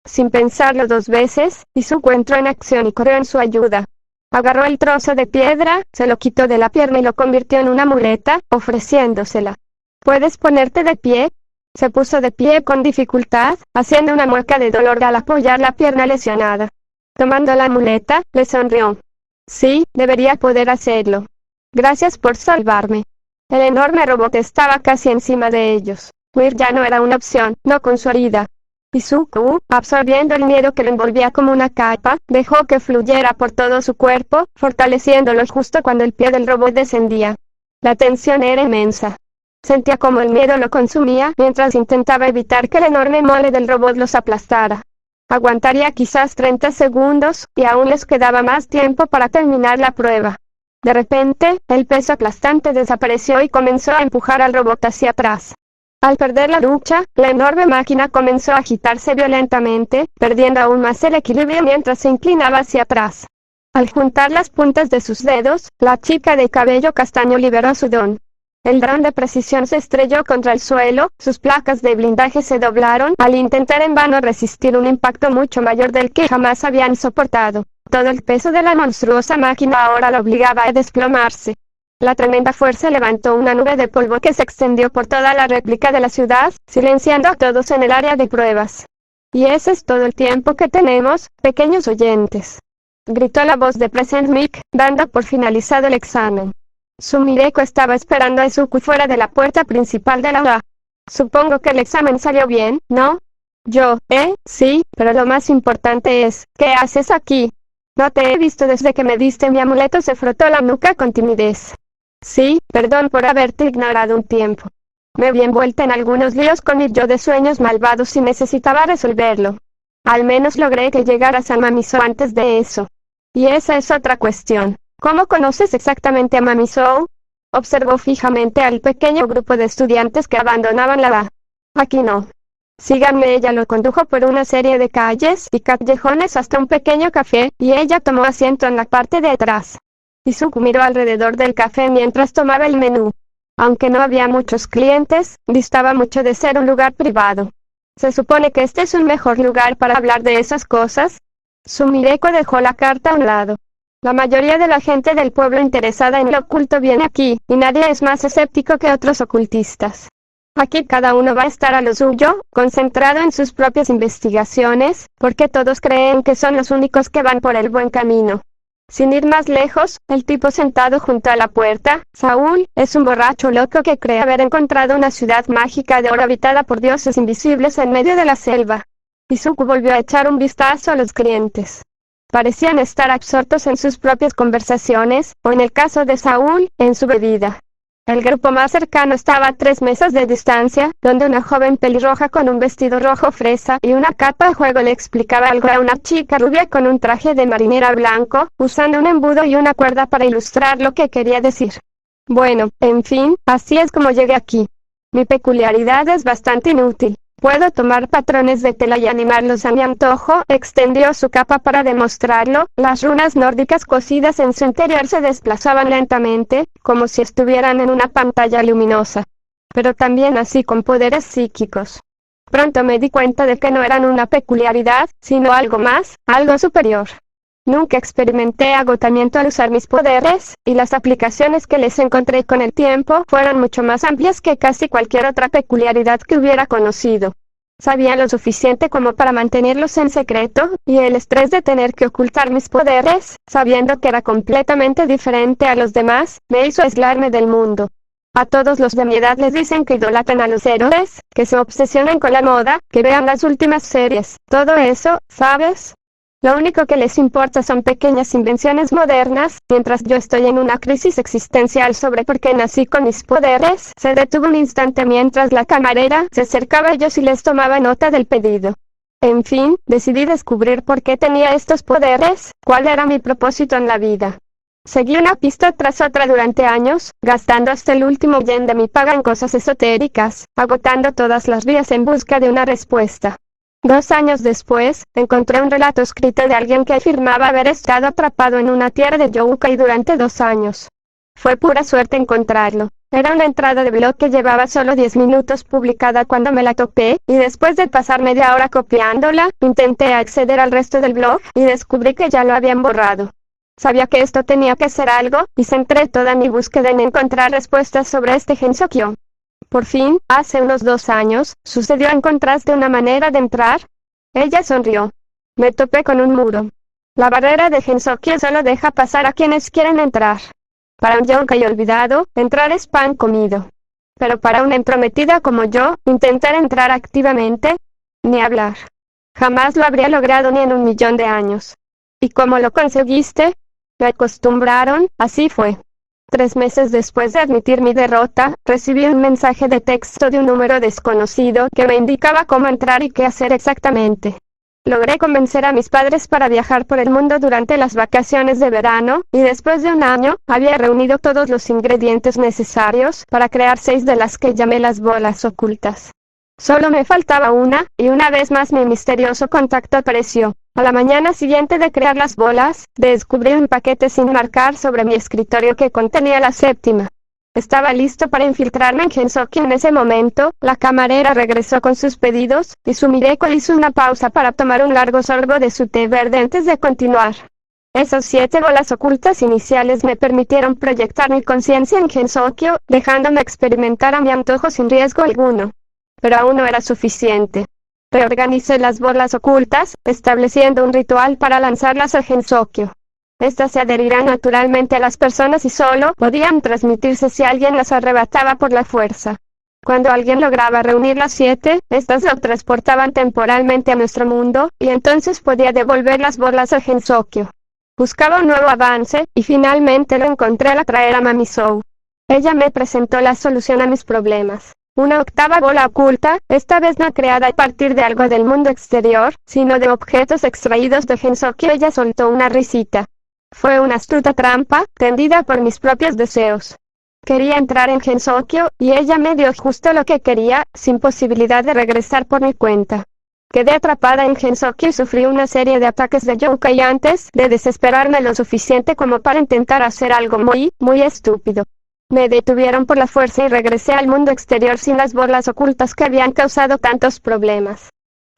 Sin pensarlo dos veces, Izuku entró en acción y corrió en su ayuda. Agarró el trozo de piedra, se lo quitó de la pierna y lo convirtió en una muleta, ofreciéndosela. ¿Puedes ponerte de pie? Se puso de pie con dificultad, haciendo una mueca de dolor al apoyar la pierna lesionada. Tomando la muleta, le sonrió. Sí, debería poder hacerlo. Gracias por salvarme. El enorme robot estaba casi encima de ellos. Huir ya no era una opción, no con su herida. Izuku, absorbiendo el miedo que lo envolvía como una capa, dejó que fluyera por todo su cuerpo, fortaleciéndolo justo cuando el pie del robot descendía. La tensión era inmensa. Sentía como el miedo lo consumía mientras intentaba evitar que el enorme mole del robot los aplastara. Aguantaría quizás 30 segundos, y aún les quedaba más tiempo para terminar la prueba. De repente, el peso aplastante desapareció y comenzó a empujar al robot hacia atrás. Al perder la lucha, la enorme máquina comenzó a agitarse violentamente, perdiendo aún más el equilibrio mientras se inclinaba hacia atrás. Al juntar las puntas de sus dedos, la chica de cabello castaño liberó su don. El dron de precisión se estrelló contra el suelo, sus placas de blindaje se doblaron al intentar en vano resistir un impacto mucho mayor del que jamás habían soportado. Todo el peso de la monstruosa máquina ahora lo obligaba a desplomarse. La tremenda fuerza levantó una nube de polvo que se extendió por toda la réplica de la ciudad, silenciando a todos en el área de pruebas. Y ese es todo el tiempo que tenemos, pequeños oyentes. Gritó la voz de Present Mic, dando por finalizado el examen. Sumireko estaba esperando a Izuku fuera de la puerta principal de la UA. Supongo que el examen salió bien, ¿no? Sí, pero lo más importante es, ¿qué haces aquí? No te he visto desde que me diste mi amuleto. Se frotó la nuca con timidez. Sí, perdón por haberte ignorado un tiempo. Me vi envuelta en algunos líos con mi yo de sueños malvados y necesitaba resolverlo. Al menos logré que llegaras a Mamisou antes de eso. Y esa es otra cuestión. ¿Cómo conoces exactamente a Mamisou? Observó fijamente al pequeño grupo de estudiantes que abandonaban la UA. Aquí no. Síganme. Ella lo condujo por una serie de calles y callejones hasta un pequeño café, y ella tomó asiento en la parte de atrás. Izuku miró alrededor del café mientras tomaba el menú. Aunque no había muchos clientes, distaba mucho de ser un lugar privado. ¿Se supone que este es un mejor lugar para hablar de esas cosas? Sumireko dejó la carta a un lado. La mayoría de la gente del pueblo interesada en lo oculto viene aquí, y nadie es más escéptico que otros ocultistas. Aquí cada uno va a estar a lo suyo, concentrado en sus propias investigaciones, porque todos creen que son los únicos que van por el buen camino. Sin ir más lejos, el tipo sentado junto a la puerta, Saúl, es un borracho loco que cree haber encontrado una ciudad mágica de oro habitada por dioses invisibles en medio de la selva. Izuku volvió a echar un vistazo a los clientes. Parecían estar absortos en sus propias conversaciones, o en el caso de Saúl, en su bebida. El grupo más cercano estaba a 3 mesas de distancia, donde una joven pelirroja con un vestido rojo fresa y una capa de juego le explicaba algo a una chica rubia con un traje de marinera blanco, usando un embudo y una cuerda para ilustrar lo que quería decir. Bueno, en fin, así es como llegué aquí. Mi peculiaridad es bastante inútil. Puedo tomar patrones de tela y animarlos a mi antojo. Extendió su capa para demostrarlo. Las runas nórdicas cosidas en su interior se desplazaban lentamente, como si estuvieran en una pantalla luminosa. Pero también así con poderes psíquicos. Pronto me di cuenta de que no eran una peculiaridad, sino algo más, algo superior. Nunca experimenté agotamiento al usar mis poderes, y las aplicaciones que les encontré con el tiempo fueron mucho más amplias que casi cualquier otra peculiaridad que hubiera conocido. Sabía lo suficiente como para mantenerlos en secreto, y el estrés de tener que ocultar mis poderes, sabiendo que era completamente diferente a los demás, me hizo aislarme del mundo. A todos los de mi edad les dicen que idolatran a los héroes, que se obsesionan con la moda, que vean las últimas series, todo eso, ¿sabes? Lo único que les importa son pequeñas invenciones modernas. Mientras yo estoy en una crisis existencial sobre por qué nací con mis poderes, se detuvo un instante mientras la camarera se acercaba a ellos y les tomaba nota del pedido. En fin, decidí descubrir por qué tenía estos poderes, cuál era mi propósito en la vida. Seguí una pista tras otra durante años, gastando hasta el último yen de mi paga en cosas esotéricas, agotando todas las vías en busca de una respuesta. 2 años después, encontré un relato escrito de alguien que afirmaba haber estado atrapado en una tierra de Youkai durante 2 años. Fue pura suerte encontrarlo. Era una entrada de blog que llevaba solo 10 minutos publicada cuando me la topé, y después de pasar media hora copiándola, intenté acceder al resto del blog, y descubrí que ya lo habían borrado. Sabía que esto tenía que ser algo, y centré toda mi búsqueda en encontrar respuestas sobre este Gensokyo. Por fin, hace unos 2 años, sucedió. ¿Encontraste una manera de entrar? Ella sonrió. Me topé con un muro. La barrera de Gensokyo solo deja pasar a quienes quieren entrar. Para un yokai olvidado, entrar es pan comido. Pero para una entrometida como yo, intentar entrar activamente, ni hablar. Jamás lo habría logrado ni en 1.000.000 de años. ¿Y cómo lo conseguiste? Me acostumbraron, así fue. 3 meses después de admitir mi derrota, recibí un mensaje de texto de un número desconocido que me indicaba cómo entrar y qué hacer exactamente. Logré convencer a mis padres para viajar por el mundo durante las vacaciones de verano, y después de 1 año, había reunido todos los ingredientes necesarios para crear 6 de las que llamé las bolas ocultas. Solo me faltaba una, y una vez más mi misterioso contacto apareció. A la mañana siguiente de crear las bolas, descubrí un paquete sin marcar sobre mi escritorio que contenía la 7ª. Estaba listo para infiltrarme en Gensokyo. En ese momento, la camarera regresó con sus pedidos, y Sumireko hizo una pausa para tomar un largo sorbo de su té verde antes de continuar. Esas 7 bolas ocultas iniciales me permitieron proyectar mi conciencia en Gensokyo, dejándome experimentar a mi antojo sin riesgo alguno. Pero aún no era suficiente. Reorganicé las bolas ocultas, estableciendo un ritual para lanzarlas a Gensokyo. Estas se adherirán naturalmente a las personas y solo podían transmitirse si alguien las arrebataba por la fuerza. Cuando alguien lograba reunir las 7, estas lo transportaban temporalmente a nuestro mundo, y entonces podía devolver las bolas a Gensokyo. Buscaba un nuevo avance, y finalmente lo encontré al atraer a Mamisou. Ella me presentó la solución a mis problemas. Una 8ª bola oculta, esta vez no creada a partir de algo del mundo exterior, sino de objetos extraídos de Gensokyo. Ella soltó una risita. Fue una astuta trampa, tendida por mis propios deseos. Quería entrar en Gensokyo, y ella me dio justo lo que quería, sin posibilidad de regresar por mi cuenta. Quedé atrapada en Gensokyo y sufrí una serie de ataques de yokai antes de desesperarme lo suficiente como para intentar hacer algo muy estúpido. Me detuvieron por la fuerza y regresé al mundo exterior sin las bolas ocultas que habían causado tantos problemas.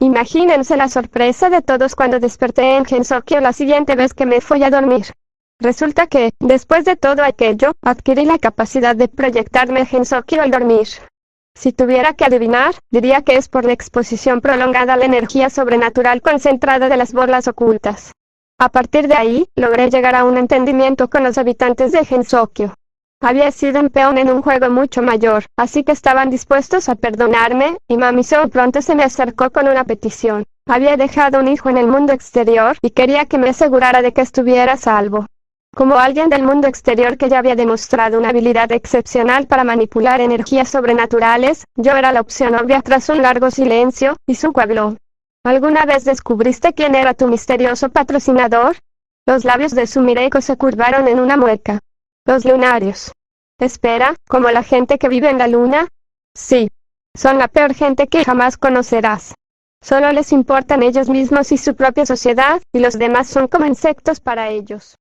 Imagínense la sorpresa de todos cuando desperté en Gensokyo la siguiente vez que me fui a dormir. Resulta que, después de todo aquello, adquirí la capacidad de proyectarme a Gensokyo al dormir. Si tuviera que adivinar, diría que es por la exposición prolongada a la energía sobrenatural concentrada de las bolas ocultas. A partir de ahí, logré llegar a un entendimiento con los habitantes de Gensokyo. Había sido un peón en un juego mucho mayor, así que estaban dispuestos a perdonarme, y Mamisou pronto se me acercó con una petición. Había dejado un hijo en el mundo exterior, y quería que me asegurara de que estuviera a salvo. Como alguien del mundo exterior que ya había demostrado una habilidad excepcional para manipular energías sobrenaturales, yo era la opción obvia. Tras un largo silencio, Izuku habló. ¿Alguna vez descubriste quién era tu misterioso patrocinador? Los labios de Sumireko se curvaron en una mueca. Los lunarios. Espera, ¿como la gente que vive en la luna? Sí. Son la peor gente que jamás conocerás. Solo les importan ellos mismos y su propia sociedad, y los demás son como insectos para ellos.